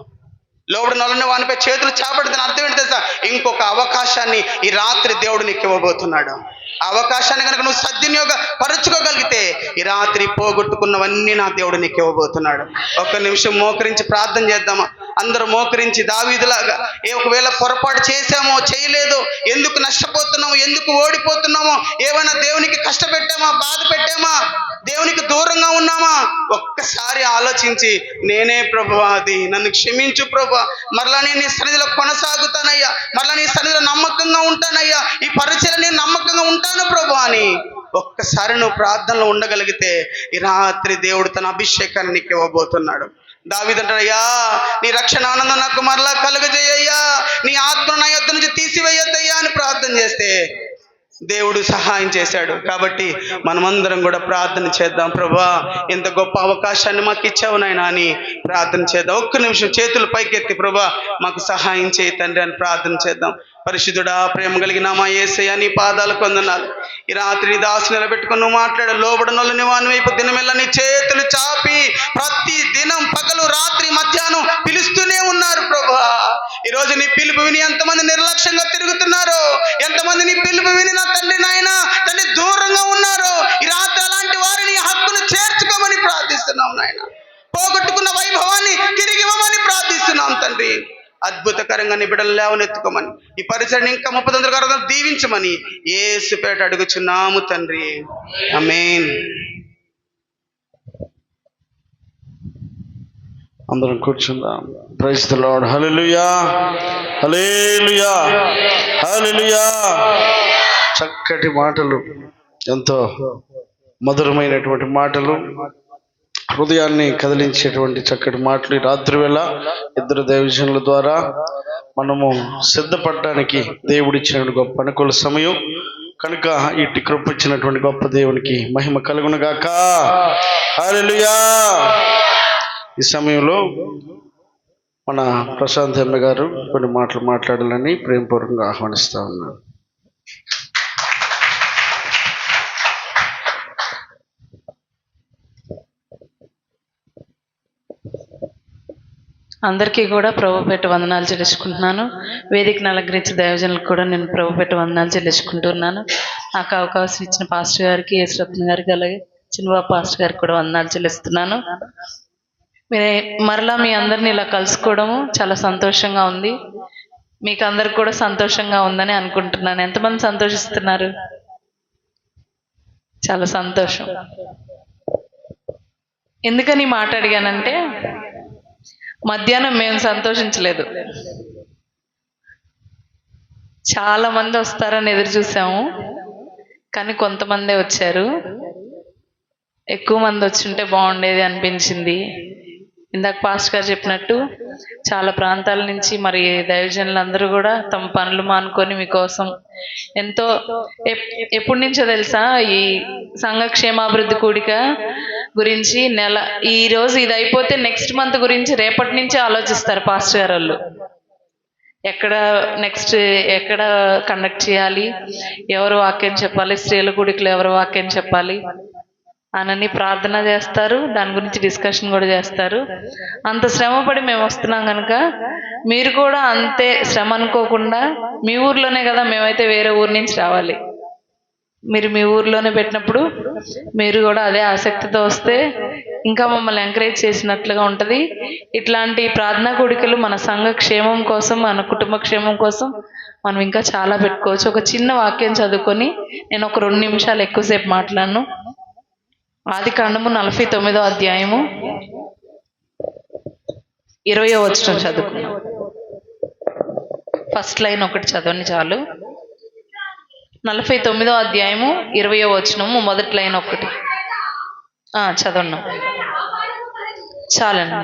లోబడి నొలని వానిపై చేతులు చాపడితే అర్థం ఏంటి తెలుసా? ఇంకొక అవకాశాన్ని ఈ రాత్రి దేవుడు నీకు ఇవ్వబోతున్నాడు. ఆ అవకాశాన్ని కనుక నువ్వు సద్వినియోగ పరుచుకోగలిగితే ఈ రాత్రి పోగొట్టుకున్నవన్నీ నా దేవుడు నీకు ఇవ్వబోతున్నాడు. ఒక్క నిమిషం మోకరించి ప్రార్థన చేద్దామా? అందరూ మోకరించి దావీదులాగా, ఒకవేళ పొరపాటు చేశామో చేయలేదో, ఎందుకు నష్టపోతున్నామో, ఎందుకు ఓడిపోతున్నామో, ఏమైనా దేవునికి కష్టపెట్టామా, బాధ పెట్టామా, దేవునికి దూరంగా ఉన్నామా, ఒక్కసారి ఆలోచించి నేనే ప్రభువా, అది నన్ను క్షమించు ప్రభువా, మరలా నేను నీ సన్నిధిలో కొనసాగుతానయ్యా, మరలా నీ సన్నిధిలో నమ్మకంగా ఉంటానయ్యా, ఈ పరిచయం నేను నమ్మకంగా ఉంటాను ప్రభువా అని ఒక్కసారి నువ్వు ప్రార్థనలో ఉండగలిగితే ఈ రాత్రి దేవుడు తన అభిషేకాన్ని నీకు ఇవ్వబోతున్నాడు. దావీదు అంటాడు, అయ్యా నీ రక్షణ ఆనందం నాకు మరలా కలుగజేయ్యా, నీ ఆత్మ నా యొద్ద నుంచి తీసివేయొద్దయ్యా అని ప్రార్థన చేస్తే దేవుడు సహాయం చేశాడు. కాబట్టి మనమందరం కూడా ప్రార్థన చేద్దాం. ప్రభువా, ఎంత గొప్ప అవకాశాన్ని మాకు ఇచ్చావు నాయనా అని ప్రార్థన చేద్దాం. ఒక్క నిమిషం చేతులు పైకెత్తి, ప్రభువా మాకు సహాయం చేయి తండ్రి అని ప్రార్థన చేద్దాం. పరిశుద్ధుడా, ప్రేమ కలిగిన మా యేసయ్య, నీ పాదాలకు వందనాలు. ఈ రాత్రి దాసు నిలబెట్టుకుని నువ్వు మాట్లాడు. లోబడనోళ్ళని వాని వైపు దినమెల్లా నీ చేతులు చాపి ప్రతి దినం పగలు రాత్రి మధ్యాహ్నం పిలుస్తూనే ఉన్నారు. ప్రభువా, ఈరోజు నీ పిలుపు విని ఎంతమంది నిర్లక్ష్యంగా తిరుగుతున్నారో, ఎంతమంది నీ పిలుపు విని నా తండ్రి నాయన తండ్రి దూరంగా ఉన్నారో, ఈ రాత్రి అలాంటి వారిని హక్కును చేర్చుకోమని ప్రార్థిస్తున్నాం నాయన. పోగొట్టుకున్న వైభవాన్ని తిరిగి ఇవ్వమని ప్రార్థిస్తున్నాం తండ్రి. అద్భుతకరంగా నీ బిడ్డలు లేవనెత్తుకోమని, ఈ పరిసరాన్ని ఇంకా 39 దీవించమని యేసు పేరిట అడుగుచున్నాము తండ్రి. ఆమేన్. అందరం కూర్చుందాం. Praise the lord. హల్లెలూయా, హల్లెలూయా, హల్లెలూయా. చక్కటి మాటలు, ఎంతో మధురమైనటువంటి మాటలు, హృదయాన్ని కదిలించేటువంటి చక్కటి మాటలు. ఈ రాత్రి వేళ ఇద్దరు దైవజనుల ద్వారా మనము సిద్ధపడడానికి దేవుడిచ్చిన గొప్ప అనుకూల సమయం కనుక ఇటు కృప ఇచ్చినటువంటి గొప్ప దేవునికి మహిమ కలుగును గాక. హల్లెలూయా. ఈ సమయంలో మన ప్రశాంత్ అమ్మ గారు కొన్ని మాటలు మాట్లాడాలని ప్రేమపూర్వకంగా ఆహ్వానిస్తా ఉన్నాను. అందరికీ కూడా ప్రభుపేట వందనాలు చెల్లించుకుంటున్నాను. వేదికను అలంకరించిన దైవజనులకు కూడా నేను ప్రభుపేట వందనాలు చెల్లించుకుంటున్నాను. నాకు అవకాశం ఇచ్చిన పాస్టర్ గారికి, యేసురత్న గారికి, అలాగే చిన్నబాబు పాస్టర్ గారికి కూడా వందనాలు చెల్లిస్తున్నాను. మరలా మీ అందరిని ఇలా కలుసుకోవడము చాలా సంతోషంగా ఉంది. మీకు అందరికి కూడా సంతోషంగా ఉందని అనుకుంటున్నాను. ఎంతమంది సంతోషిస్తున్నారు? చాలా సంతోషం. ఎందుకని మాట అడిగానంటే, మధ్యాహ్నం మేము సంతోషించలేదు. చాలా మంది వస్తారని ఎదురు చూసాము, కానీ కొంతమందే వచ్చారు. ఎక్కువ మంది వచ్చుంటే బాగుండేది అనిపించింది. ఇందాక పాస్టర్ గారు చెప్పినట్టు చాలా ప్రాంతాల నుంచి మరి దైవజనులందరూ కూడా తమ పనులు మానుకొని మీకోసం ఎంతో ఎప్పటి నుంచో తెలుసా, ఈ సంఘ క్షేమాభివృద్ధి కూడిక గురించి ఈ రోజు ఇది అయిపోతే నెక్స్ట్ మంత్ గురించి రేపటి నుంచే ఆలోచిస్తారు పాస్టర్ గారు వాళ్ళు. ఎక్కడ కండక్ట్ చేయాలి, ఎవరు వాక్యం చెప్పాలి, స్త్రీల కూడికలో ఎవరు వాక్యం చెప్పాలి అనని ప్రార్థన చేస్తారు. దాని గురించి డిస్కషన్ కూడా చేస్తారు. అంత శ్రమపడి మేము వస్తున్నాం కనుక మీరు కూడా అంతే శ్రమ అనుకోకుండా, మీ ఊర్లోనే కదా, మేమైతే వేరే ఊరు నుంచి రావాలి, మీరు మీ ఊర్లోనే పెట్టినప్పుడు మీరు కూడా అదే ఆసక్తితో వస్తే ఇంకా మమ్మల్ని ఎంకరేజ్ చేసినట్లుగా ఉంటుంది. ఇట్లాంటి ప్రార్థనా కూడికలు మన సంఘ క్షేమం కోసం, మన కుటుంబ క్షేమం కోసం మనం ఇంకా చాలా పెట్టుకోవచ్చు. ఒక చిన్న వాక్యం చదువుకొని నేను ఒక 2 నిమిషాలు ఎక్కువసేపు మాట్లాడను. ఆదికాండము 49వ అధ్యాయము 20వ వచనం చదువుకున్నాం. ఫస్ట్ లైన్ ఒకటి చదవండి చాలు. 49వ అధ్యాయము 20వ వచనము మొదటి లైన్ ఒకటి చదవన్నాం చాలండి.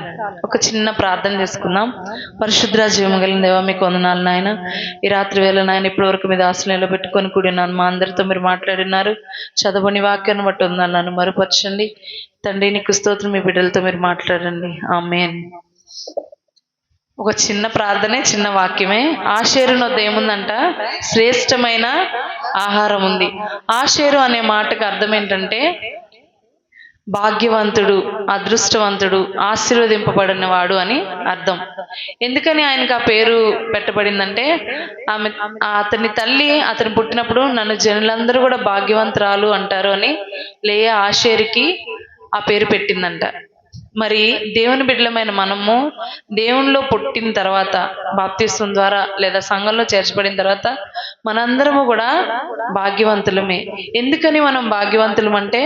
ఒక చిన్న ప్రార్థన చేసుకుందాం. పరిశుద్ర జీవము కలిగిన దేవా, మీకు వందనాలు నాయన. ఈ రాత్రి వేళ నాయన ఇప్పటి వరకు మీ దాసులు నిలబెట్టుకొని కూడినాను. మా అందరితో మీరు మాట్లాడినారు. చదవని వాక్యాన్ని బట్టి వందనాలు. నన్ను మరుపరచండి తండ్రి. నీకు స్తోత్రం. మీ బిడ్డలతో మీరు మాట్లాడండి. ఆమేన్. ఒక చిన్న ప్రార్థనే, చిన్న వాక్యమే. ఆషేరు నొద్ద ఏముందంట? శ్రేష్టమైన ఆహారం ఉంది. ఆషేరు అనే మాటకు అర్థం ఏంటంటే భాగ్యవంతుడు, అదృష్టవంతుడు, ఆశీర్వదింపబడిన వాడు అని అర్థం. ఎందుకని ఆయనకు ఆ పేరు పెట్టబడిందంటే, అతని తల్లి అతను పుట్టినప్పుడు నన్ను జనులందరూ కూడా భాగ్యవంతురాలు అంటారు అని లేయా ఆషేరుకి ఆ పేరు పెట్టిందంట. మరి దేవుని బిడ్డలమైన మనము దేవునిలో పుట్టిన తర్వాత, బాప్తిస్వం ద్వారా లేదా సంఘంలో చేర్చబడిన తర్వాత మనందరము కూడా భాగ్యవంతులమే. ఎందుకని మనం భాగ్యవంతులం అంటే,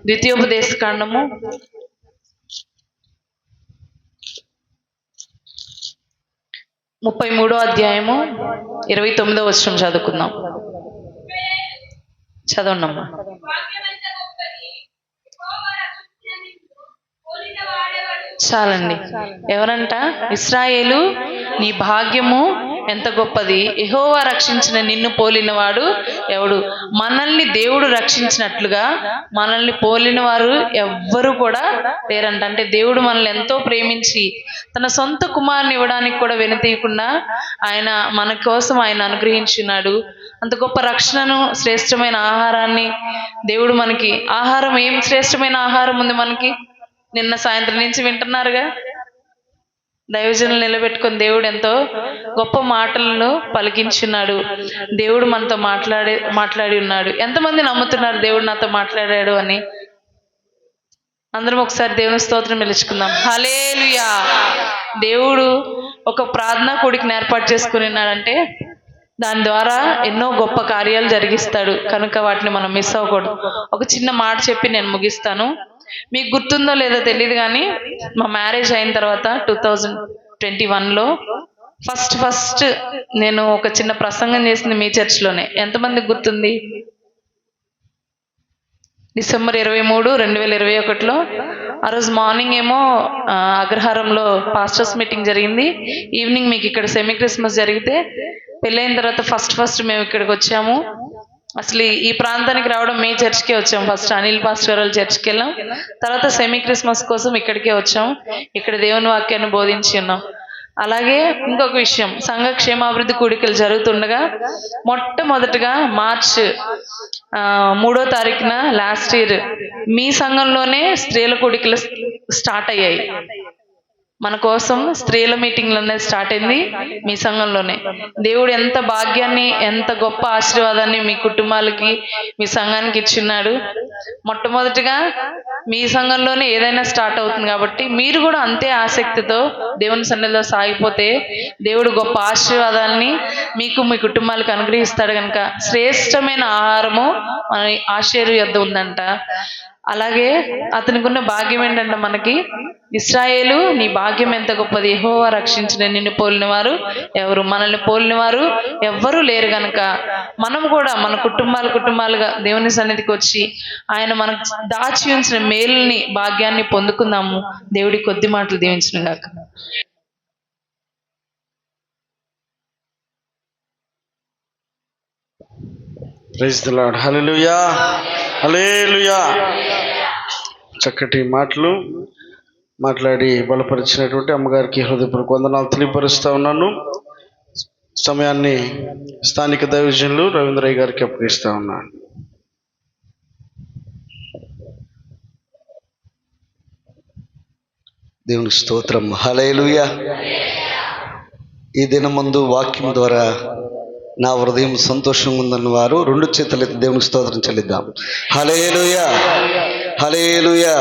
ద్వితీయోపదేశకాండము 33వ అధ్యాయము 29వ వచనం చదువుకుందాం. చదవండమ్మా. చాలండి. ఎవరంట? ఇశ్రాయేలు నీ భాగ్యము ఎంత గొప్పది, యెహోవా రక్షించిన నిన్ను పోలినవాడు ఎవడు? మనల్ని దేవుడు రక్షించినట్లుగా మనల్ని పోలిన వారు ఎవ్వరు కూడా లేరంట. అంటే దేవుడు మనల్ని ఎంతో ప్రేమించి తన సొంత కుమారుని ఇవ్వడానికి కూడా వెనుతీయకుండా ఆయన మన కోసం ఆయన అనుగ్రహించున్నాడు. అంత గొప్ప రక్షణను, శ్రేష్టమైన ఆహారాన్ని దేవుడు మనకి, ఆహారం ఏం శ్రేష్టమైన ఆహారం ఉంది మనకి? నిన్న సాయంత్రం నుంచి వింటున్నారుగా, దైవజనులు నిలబెట్టుకుని దేవుడు ఎంతో గొప్ప మాటలను పలికించున్నాడు. దేవుడు మనతో మాట్లాడి ఉన్నాడు. ఎంతమంది నమ్ముతున్నారు దేవుడు నాతో మాట్లాడాడు అని? అందరం ఒకసారి దేవుని స్తోత్రం పిలుచుకుందాం. హల్లెలూయా. దేవుడు ఒక ప్రార్థనా కూడికను ఏర్పాటు చేసుకుని ఉన్నాడంటే దాని ద్వారా ఎన్నో గొప్ప కార్యాలు జరిగిస్తాడు. కనుక వాటిని మనం మిస్ అవ్వకూడదు. ఒక చిన్న మాట చెప్పి నేను ముగిస్తాను. మీకు గుర్తుందో లేదో తెలియదు కానీ మా మ్యారేజ్ అయిన తర్వాత 2021లో ఫస్ట్ నేను ఒక చిన్న ప్రసంగం చేసింది మీ చర్చ్లోనే. ఎంతమందికి గుర్తుంది? డిసెంబర్ 23, 2021లో ఆ రోజు మార్నింగ్ ఏమో అగ్రహారంలో పాస్టర్స్ మీటింగ్ జరిగింది. ఈవినింగ్ మీకు ఇక్కడ సెమీ క్రిస్మస్ జరిగితే, పెళ్ళైన తర్వాత ఫస్ట్ మేము ఇక్కడికి వచ్చాము. అసలు ఈ ప్రాంతానికి రావడం మీ చర్చ్కే వచ్చాం. ఫస్ట్ అనిల్ పాస్టర్ గారు చర్చ్కి వెళ్ళాం, తర్వాత సెమీ క్రిస్మస్ కోసం ఇక్కడికే వచ్చాం. ఇక్కడ దేవుని వాక్యాన్ని బోధించి ఉన్నాం. అలాగే ఇంకొక విషయం, సంఘ క్షేమాభివృద్ధి కూడికలు జరుగుతుండగా మొట్టమొదటిగా మార్చ్ 3వ తారీఖున లాస్ట్ ఇయర్ మీ సంఘంలోనే స్త్రీల కూడికలు స్టార్ట్ అయ్యాయి. మన కోసం స్త్రీల మీటింగ్లు అనేది స్టార్ట్ అయింది మీ సంఘంలోనే. దేవుడు ఎంత భాగ్యాన్ని, ఎంత గొప్ప ఆశీర్వాదాన్ని మీ కుటుంబాలకి, మీ సంఘానికి ఇచ్చిన్నాడు. మొట్టమొదటిగా మీ సంఘంలోనే ఏదైనా స్టార్ట్ అవుతుంది కాబట్టి మీరు కూడా అంతే ఆసక్తితో దేవుని సన్నిధిలో సాగిపోతే దేవుడు గొప్ప ఆశీర్వాదాన్ని మీకు, మీ కుటుంబాలకు అనుగ్రహిస్తాడు. కనుక శ్రేష్టమైన ఆహారము మన ఆశీర్వాద యొద్ద ఉందంట. అలాగే అతనికి ఉన్న భాగ్యం ఏంటంటే, మనకి ఇశ్రాయేలు నీ భాగ్యం ఎంత గొప్పది, యెహోవా రక్షించిన నిన్ను పోలిన వారు ఎవరు? మనల్ని పోలిన వారు ఎవ్వరూ లేరు. గనక మనం కూడా మన కుటుంబాలుగా దేవుని సన్నిధికి వచ్చి ఆయన మనకు దాచి ఉంచిన మేలుని, భాగ్యాన్ని పొందుకుందాము. దేవుడి కొద్ది మాటలు దీవించును గాక. Praise the lord. హల్లెలూయా, హల్లెలూయా. చక్కటి మాటలు మాట్లాడి బలపరిచినటువంటి అమ్మగారికి హృదయపూర్వక వందనాలు తెలియపరుస్తూ ఉన్నాను. సమయాన్ని స్థానిక దైవజనులు రవీంద్రయ్య గారికి అప్పగిస్తూ ఉన్నాను. దేవుని స్తోత్రం. హల్లెలూయా. ఈ దినమందు వాక్యం ద్వారా నా హృదయం సంతోషంగా ఉందన్న వారు 2 చేతులెత్తి దేవునికి స్తోత్రం చెల్లిద్దాం. హల్లెలూయా, హల్లెలూయా.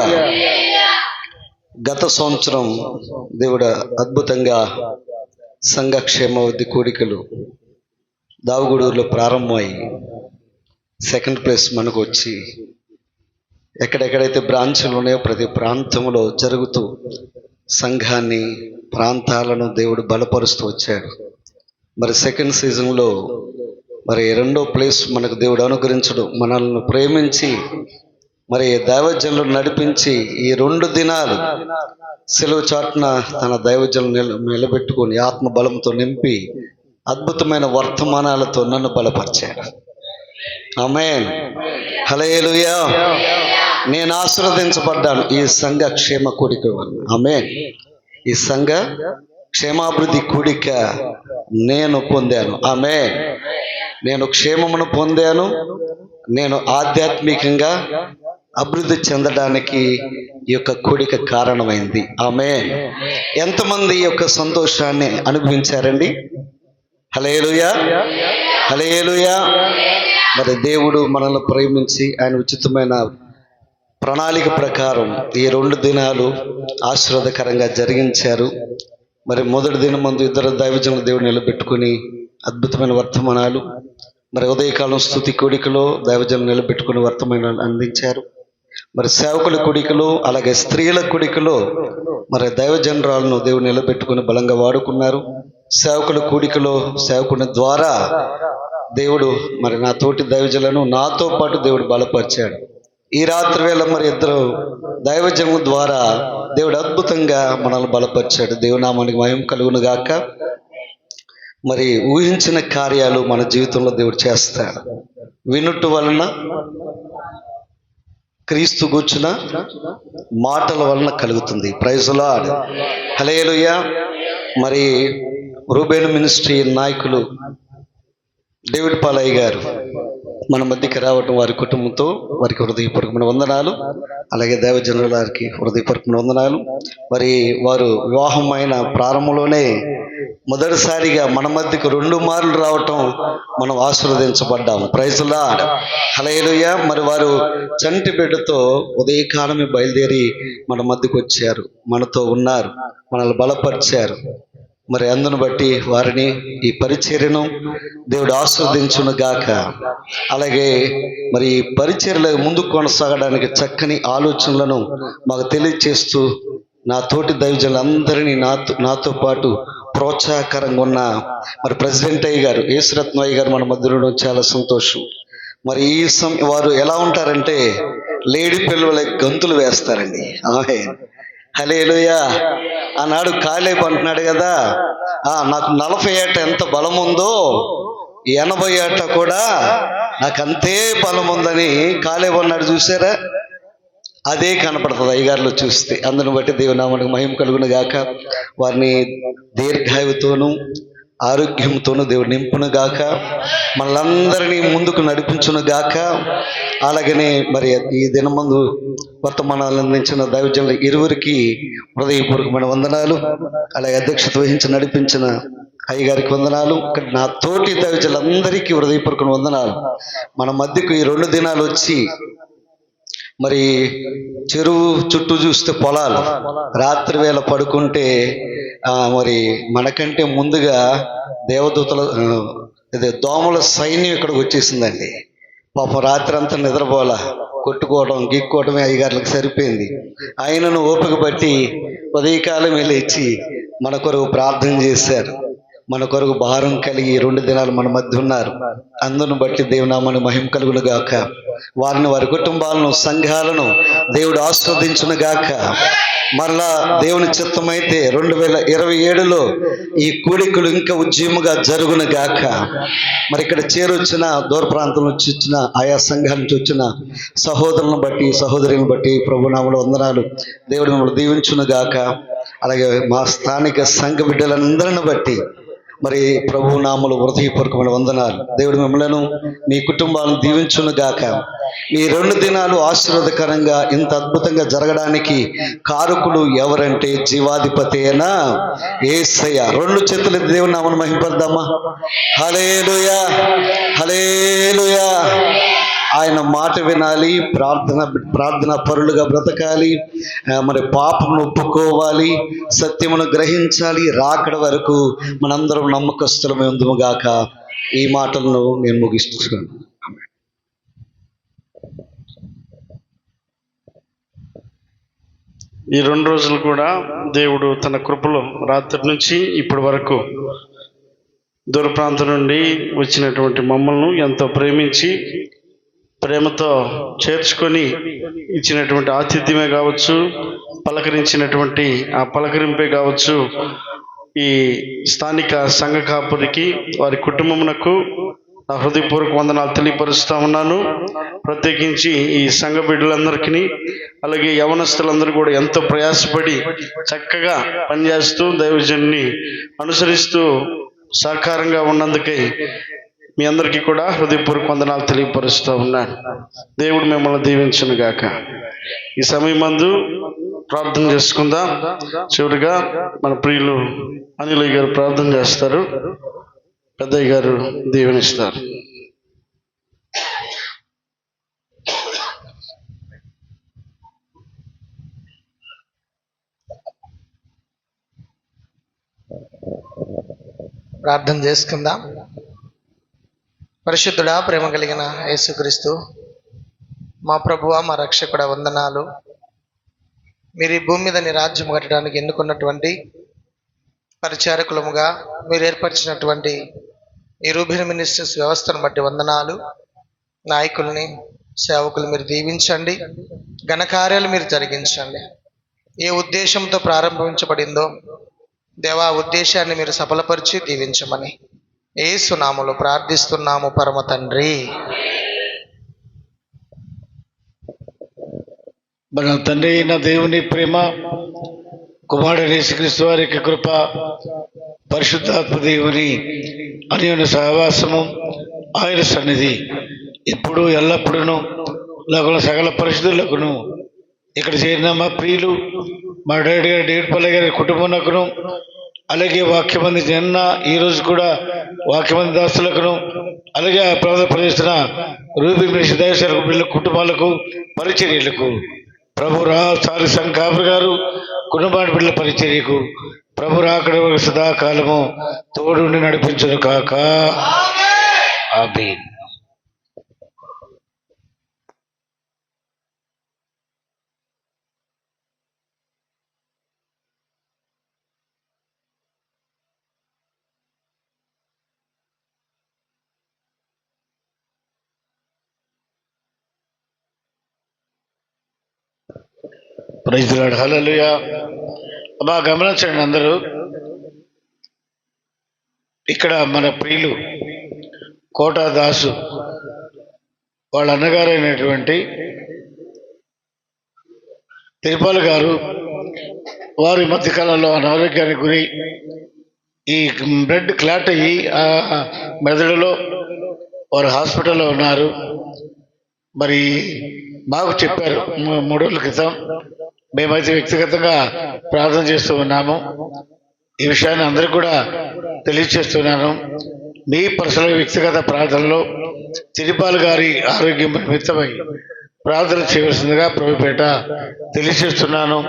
గత సంవత్సరం దేవుడు అద్భుతంగా సంఘ క్షేమాభివృద్ధి కూడికలు దావగూడూరులో ప్రారంభమై 2nd ప్లేస్ మనకు వచ్చి ఎక్కడెక్కడైతే బ్రాంచ్లు ఉన్నాయో ప్రతి ప్రాంతంలో జరుగుతూ సంఘాన్ని, ప్రాంతాలను దేవుడు బలపరుస్తూ వచ్చాడు. మరి 2nd సీజన్లో మరి 2వ ప్లేస్ మనకు దేవుడు అనుగ్రహించడం, మనల్ని ప్రేమించి మరి దైవజనులను నడిపించి ఈ 2 దినాలు సెలవు చాటున తన దైవజనులను నిలబెట్టుకొని ఆత్మ బలంతో నింపి అద్భుతమైన వర్తమానాలతో నన్ను బలపరిచాడు. ఆమేన్, హల్లెలూయా. నేను ఆశీర్వదించబడ్డాను ఈ సంఘ క్షేమ కూడిక వల్ల. ఆమేన్. ఈ సంఘ క్షేమాభివృద్ధి కూడిక నేను పొందాను. ఆమేన్. నేను క్షేమమును పొందాను. నేను ఆధ్యాత్మికంగా అభివృద్ధి చెందడానికి ఈ యొక్క కూడిక కారణమైంది. ఆమేన్. ఎంతమంది ఈ యొక్క సంతోషాన్ని అనుభవించారండి? హల్లెలూయా, హల్లెలూయా. మరి దేవుడు మనల్ని ప్రేమించి ఆయన ఉచితమైన ప్రణాళిక ప్రకారం ఈ 2 దినాలు ఆశీర్వాదకరంగా జరిగించారు. మరి మొదటి దినం ముందు 2 దైవజనుల దేవుడు నిలబెట్టుకుని అద్భుతమైన వర్తమానాలు, మరి ఉదయకాలం స్తుతి కూడికలో దైవజనులు నిలబెట్టుకుని వర్తమానాలు అందించారు. మరి సేవకుల కూడికలో, అలాగే స్త్రీల కూడికలో మరి దైవజనరాలను దేవుడు నిలబెట్టుకుని బలంగా వాడుకున్నారు. సేవకుల కూడికలో సేవకుని ద్వారా దేవుడు మరి నా తోటి దైవజనులను నాతో పాటు దేవుడు బలపరిచాడు. ఈ రాత్రి వేళ మరి ఇద్దరు దైవజనము ద్వారా దేవుడు అద్భుతంగా మనల్ని బలపరిచాడు. దేవునామానికి మహిమ కలుగును గాక. మరి ఊహించిన కార్యాలు మన జీవితంలో దేవుడు చేస్తాడు. వినుట వలన, క్రీస్తు గూర్చిన మాటల వలన కలుగుతుంది. Praise the lord. హల్లెలూయా. మరి రూబేను మినిస్ట్రీ నాయకులు డేవిడ్ పాలయ్య గారు మన మధ్యకి రావటం, వారి కుటుంబంతో వారికి హృదయపూర్వకమైన వందనాలు. అలాగే దైవజనుల వారికి హృదయపూర్వకమైన వందనాలు. మరి వారు వివాహం అయిన ప్రారంభంలోనే మొదటిసారిగా మన మధ్యకు 2 మార్లు రావటం మనం ఆశీర్వదించబడ్డాము. Praise the lord. హల్లెలూయా. మరి వారు చంటి బిడ్డతో ఉదయకాలమే బయలుదేరి మన మధ్యకు వచ్చారు, మనతో ఉన్నారు, మనల్ని బలపరిచారు. మరి అందును బట్టి వారిని, ఈ పరిచర్యను దేవుడు ఆస్వాదించును గాక. అలాగే మరి ఈ పరిచర్యలో ముందుకు కొనసాగడానికి చక్కని ఆలోచనలను మాకు తెలియచేస్తూ నా తోటి దైవజనులందరినీ నాతో పాటు ప్రోత్సాహకరంగా ఉన్న మరి ప్రెసిడెంట్ అయ్య గారు, యేసురత్న అయ్య గారు మన మధ్య ఉండడం చాలా సంతోషం. మరి ఈ వారు ఎలా ఉంటారంటే లేడీ పిల్లల గంతులు వేస్తారండి. హల్లెలూయా. ఆనాడు కాలేబు అంటున్నాడు కదా, నాకు 40 ఏట ఎంత బలం ఉందో 80 ఏట కూడా నాకు అంతే బలం ఉందని కాలేబు అన్నాడు. చూసారా? అదే కనపడుతుంది అయ్యగారులో చూస్తే. అందుని బట్టి దేవునామానికి మహిమ కలుగును గాక. వారిని దీర్ఘాయువుతోనూ ఆరోగ్యంతోనూ దేవుడు నింపును గాక. మనలందరినీ ముందుకు నడిపించును గాక. అలాగనే మరి ఈ దినమందు వర్తమానాలు అందించిన దైవజనుల ఇరువురికి హృదయపూర్వకమైన వందనాలు. అలాగే అధ్యక్షత వహించి నడిపించిన అయ్యగారికి వందనాలు. నా తోటి దైవజనులందరికీ హృదయపూర్వకమైన వందనాలు. మన మధ్యకు ఈ 2 దినాలు వచ్చి మరి చెరువు చుట్టూ చూస్తే పొలాలు, రాత్రి వేళ పడుకుంటే మరి మనకంటే ముందుగా దేవదూతల దోమల సైన్యం ఇక్కడికి వచ్చేసిందండి. పాపం రాత్రి అంతా నిద్రపోలా, కొట్టుకోవడం గీక్కోవడమే అయ్యగారులకు సరిపోయింది. ఆయనను ఓపిక బట్టి ఉదయకాలం లేచి మన కొరకు ప్రార్థన చేశారు. మన కొరకు భారం కలిగి 2 దినాలు మన మధ్య ఉన్నారు. అందును బట్టి దేవునామానికి మహిమ కలుగును గాక. వారిని, వారి కుటుంబాలను, సంఘాలను దేవుడు ఆస్వాదించును గాక. మరలా దేవుని చిత్తమైతే 2027లో ఈ కూడికలు ఇంకా ఉద్యమగా జరుగును గాక. మరి ఇక్కడ చేరొచ్చిన, దూర ప్రాంతం నుంచి వచ్చిన, ఆయా సంఘాల నుంచి వచ్చిన సహోదరులను బట్టి, సహోదరులను బట్టి ప్రభునామములో వందనాలు. దేవుడు మిమ్మల్ని దీవించును గాక. అలాగే మా స్థానిక సంఘ బిడ్డలందరిని బట్టి మరి ప్రభు నామములో హృదయపూర్వకమైన వందనాలు. దేవుడు మిమ్మల్ని, మీ కుటుంబాలను దీవించును గాక. ఈ 2 దినాలు ఆశీర్వాదకరంగా ఇంత అద్భుతంగా జరగడానికి కారకులు ఎవరంటే జీవాధిపతి అయినా యేసయ్య. 2 చేతులు దేవుని నామమును మహింపడదామా? హల్లెలూయా, హల్లెలూయా. ఆయన మాట వినాలి, ప్రార్థన పరులుగా బ్రతకాలి, మరి పాపమును ఒప్పుకోవాలి, సత్యమును గ్రహించాలి. రాకడ వరకు మనందరం నమ్మకస్తులమై ఉందుము గాక. ఈ మాటలను నేను ముగిస్తున్నాను. ఈ 2 రోజులు కూడా దేవుడు తన కృపలో రాత్రి నుంచి ఇప్పటి వరకు దూర ప్రాంతం నుండి వచ్చినటువంటి మమ్మల్ని ఎంతో ప్రేమించి, ప్రేమతో చేర్చుకొని ఇచ్చినటువంటి ఆతిథ్యమే కావచ్చు, పలకరించినటువంటి ఆ పలకరింపే కావచ్చు, ఈ స్థానిక సంఘ కాపురికి, వారి కుటుంబమునకు నా హృదయపూర్వక వందనాలు తెలియపరుస్తూ ఉన్నాను. ప్రత్యేకించి ఈ సంఘ బిడ్డలందరికీ, అలాగే యవనస్తులందరూ కూడా ఎంతో ప్రయాసపడి చక్కగా పనిచేస్తూ దైవజనుని అనుసరిస్తూ సహకారంగా ఉన్నందుకై మీ అందరికీ కూడా హృదయపూర్వక వందనాలు తెలియపరుస్తూ ఉన్నాను. దేవుడు మిమ్మల్ని దీవించును గాక. ఈ సమయమందు ప్రార్థన చేసుకుందాం. చివరిగా మన ప్రియులు అనిలయ్య గారు ప్రార్థన చేస్తారు. పెద్దయ్య గారు దీవెనిస్తారు. ప్రార్థన చేసుకుందాం. పరిశుద్ధుడా, ప్రేమ కలిగిన యేసుక్రీస్తు, మా ప్రభువా, మా రక్షకుడా, వందనాలు. మీరు ఈ భూమి మీద నీ రాజ్యం కట్టడానికి ఎన్నుకున్నటువంటి పరిచారకులముగా మీరు ఏర్పరిచినటువంటి ఈ రూబెన్ మినిస్ట్రీస్ వ్యవస్థను బట్టి వందనాలు. నాయకుల్ని, సేవకులు మీరు దీవించండి, ఘనకార్యాలు మీరు జరిగించండి. ఏ ఉద్దేశంతో ప్రారంభించబడిందో దేవా ఉద్దేశాన్ని మీరు సఫలపరిచి దీవించమని యేసు నామములో ప్రార్థిస్తున్నాము పరమ తండ్రి. మన తండ్రి అయిన దేవుని ప్రేమ, కుమారుడు యేసుక్రీస్తు వారి యొక్క కృప, పరిశుద్ధాత్మ దేవుని అన్యోన్య సహవాసము, ఆయన సన్నిధి ఇప్పుడు ఎల్లప్పుడూ లేకుండా సకల పరిశుద్ధులకును ఇక్కడ చేరిన మా ప్రియులు, మా డాడీ గారు డేవిడ్ పల్లయ్య గారి కుటుంబమునకును, అలాగే వాక్యమంది నిన్న ఈరోజు కూడా వాక్యమంది దాసులకును, అలాగే ఆ ప్రాంతం ప్రదేశిస్తున్న రూబీ మినిస్ట్రీ దైవసేవక బిడ్డల కుటుంబాలకు, పరిచర్యలకు ప్రభు సారి సంకాపు గారు కుటుంబాన్ని బిడ్డల పరిచర్యకు ప్రభు రాకడ సదాకాలము తోడుండి నడిపించును కాక. ఆమేన్. Praise the lord. హల్లెలూయా. బాగా గమనించండి అందరూ, ఇక్కడ మన ప్రియులు కోటా దాసు వాళ్ళ అన్నగారైనటువంటి తిరుపాల గారు, వారి మధ్యకాలంలో అనారోగ్యానికి గురి ఈ బ్లడ్ క్లాట్ అయ్యి మెదడులో వారు హాస్పిటల్లో ఉన్నారు. మరి మాకు చెప్పారు 3 రోజుల క్రితం. మేమైతే వ్యక్తిగతంగా ప్రార్థన చేస్తూ ఉన్నాము. ఈ విషయాన్ని అందరికీ కూడా తెలియజేస్తున్నాను. మీ పర్సనల్ వ్యక్తిగత ప్రార్థనలో తిరుపాల గారి ఆరోగ్యం నిమిత్తమై ప్రార్థన చేయవలసిందిగా ప్రభుపేట తెలియజేస్తున్నాను.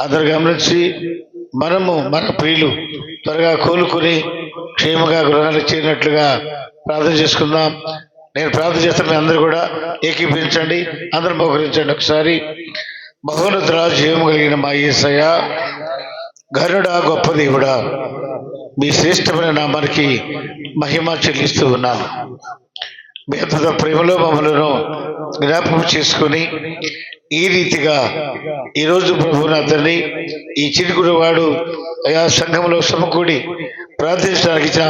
అందరు గమనించి మనము మన ప్రియులు త్వరగా కోలుకుని క్షేమంగా గృహానికి చేరినట్లుగా ప్రార్థన చేసుకుందాం. నేను ప్రార్థన చేస్తాను, మీ అందరూ కూడా ఏకీభవించండి, అందరూ మోకరించండి. ఒకసారి మహోన్నతుడా, జీవము కలిగిన మా యేసయ్య, ఘనుడా, గొప్ప దేవుడా, మీ శ్రేష్టమైన నామానికి మహిమ చెల్లిస్తూ ఉన్నాను. మీ అంత ప్రేమలో మమ్మలను జ్ఞాపకం చేసుకొని ఈ రీతిగా ఈరోజు ప్రభువుని అతన్ని ఈ చిరుకుడు వాడు ఆయా సంఘంలో సమకూడి ప్రార్థించడానికి ఇచ్చిన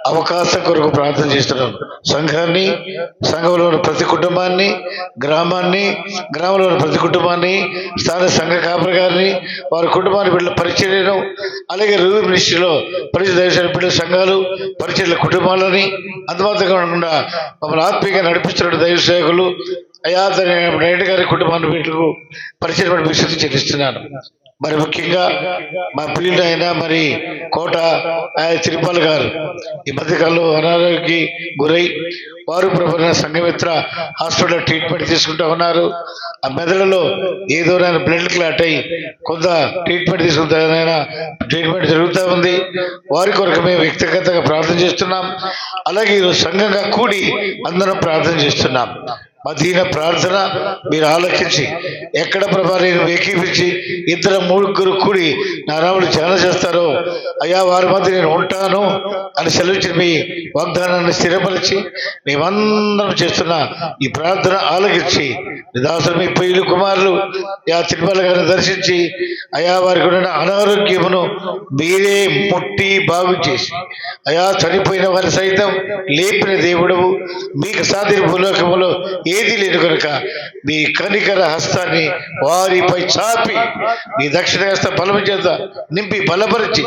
అవకాశం కొరకు ప్రార్థన చేస్తున్నాం. సంఘాన్ని, సంఘంలో ఉన్న ప్రతి కుటుంబాన్ని, గ్రామంలో ఉన్న ప్రతి కుటుంబాన్ని, స్థానిక సంఘ కాపరి గారిని, వారి కుటుంబాన్ని బిడ్డల పరిచర్యను, అలాగే రూబీ మినిస్ట్రీలో పరిచయ దైవ బిడ్డల సంఘాలు, పరిచర్యల కుటుంబాలని అందుబాటుగా ఉండకుండా మమ్మల్ని ఆత్మీయంగా నడిపిస్తున్న దైవ సేవకులు అయా రెడ్డి గారి కుటుంబాన్ని వీటికి పరిచయం విషయం చెల్లిస్తున్నాను. మరి ముఖ్యంగా మా ప్రియుడు అయినా మరి కోట తిరుపాల గారు ఈ మధ్యకాలంలో అనారోగ్యానికి గురై వారు ప్రభుత్వ సంఘమిత్ర హాస్పిటల్లో ట్రీట్మెంట్ తీసుకుంటూ ఉన్నారు. ఆ మెదడులో ఏదో బ్లడ్ క్లాట్ అయ్యి కొంత ట్రీట్మెంట్ తీసుకుంటారైనా ట్రీట్మెంట్ జరుగుతూ ఉంది. వారి కొరకు మేము వ్యక్తిగతంగా ప్రార్థన చేస్తున్నాం. అలాగే ఈరోజు సంఘంగా కూడి అందరం ప్రార్థన చేస్తున్నాం. మా దీన ప్రార్థన మీరు ఆలోచించి ఎక్కడ ప్రభా నేను ఏకీపించి 2-3 కూడి నా నామమున ధ్యానం చేస్తారో అయ్యా వారి మధ్య నేను ఉంటాను అని సెలవించిన మీ వాగ్దానాన్ని స్థిరపరిచి మేమందరం చేస్తున్న ఈ ప్రార్థన ఆలకించి దాసులు మీ ప్రియులు కుమారులు యా తిరుమల గారిని దర్శించి అయా వారికి ఉన్న అనారోగ్యమును మీరే ముట్టి బాగు చేసి అయా చనిపోయిన వారి సైతం లేపిన దేవుడవు, మీకు సాధిన భూలోకములో ఏది లేదు కనుక మీ కనికర హస్తాన్ని వారిపై చాపి మీ దక్షిణ హస్త బలము చేత నింపి బలపరిచి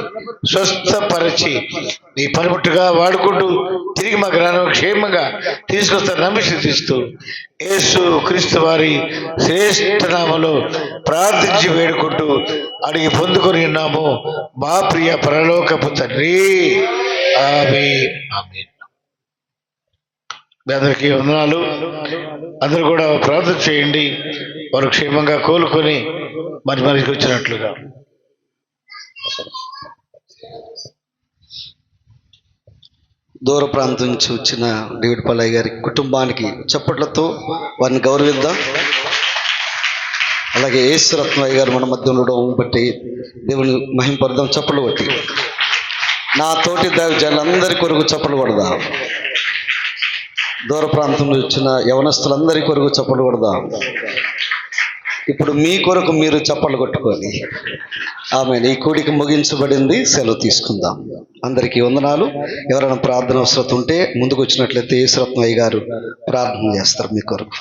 స్వస్థపరిచి నీ పనిముట్టుగా వాడుకుంటూ తిరిగి మా గ్రామం క్షేమంగా తీసుకొస్తాను నమ్మిస్తూ యేసు క్రీస్తు వారి శ్రేష్ఠ నామములో ప్రార్థించి వేడుకుంటూ అడిగి పొందుకొని ఉన్నాము మా ప్రియ పరలోకపు తండ్రి. ఆమేన్. ఆమేన్. మీ అందరికీ వందనాలు. అందరూ కూడా ప్రార్థన చేయండి, వారు క్షేమంగా కోలుకొని మరికి వచ్చినట్లుగా. దూర ప్రాంతం నుంచి వచ్చిన డేవిడ్ పల్లయ్య గారి కుటుంబానికి చప్పట్లతో వారిని గౌరవిద్దాం. అలాగే యేసురత్నయ్య గారు మన మధ్య ఉండడం బట్టి దేవుని మహింపడదాం. చప్పట్లు కొట్టి నా తోటి దైవజనులందరి కొరకు చప్పట్లు పడదాం. దూర ప్రాంతం నుంచి వచ్చిన యవనస్తులందరి కొరకు చప్పట్లు కొడదాం. ఇప్పుడు మీ కొరకు మీరు చప్పట్లు కొట్టుకోండి. ఆమె ఈ కూడికి ముగించబడింది. సెలవు తీసుకుందాం. అందరికీ వందనాలు. ఎవరైనా ప్రార్థన అవసరం ఉంటే ముందుకు వచ్చినట్లయితే యేసురత్నయ్య గారు ప్రార్థన చేస్తారు మీ కొరకు.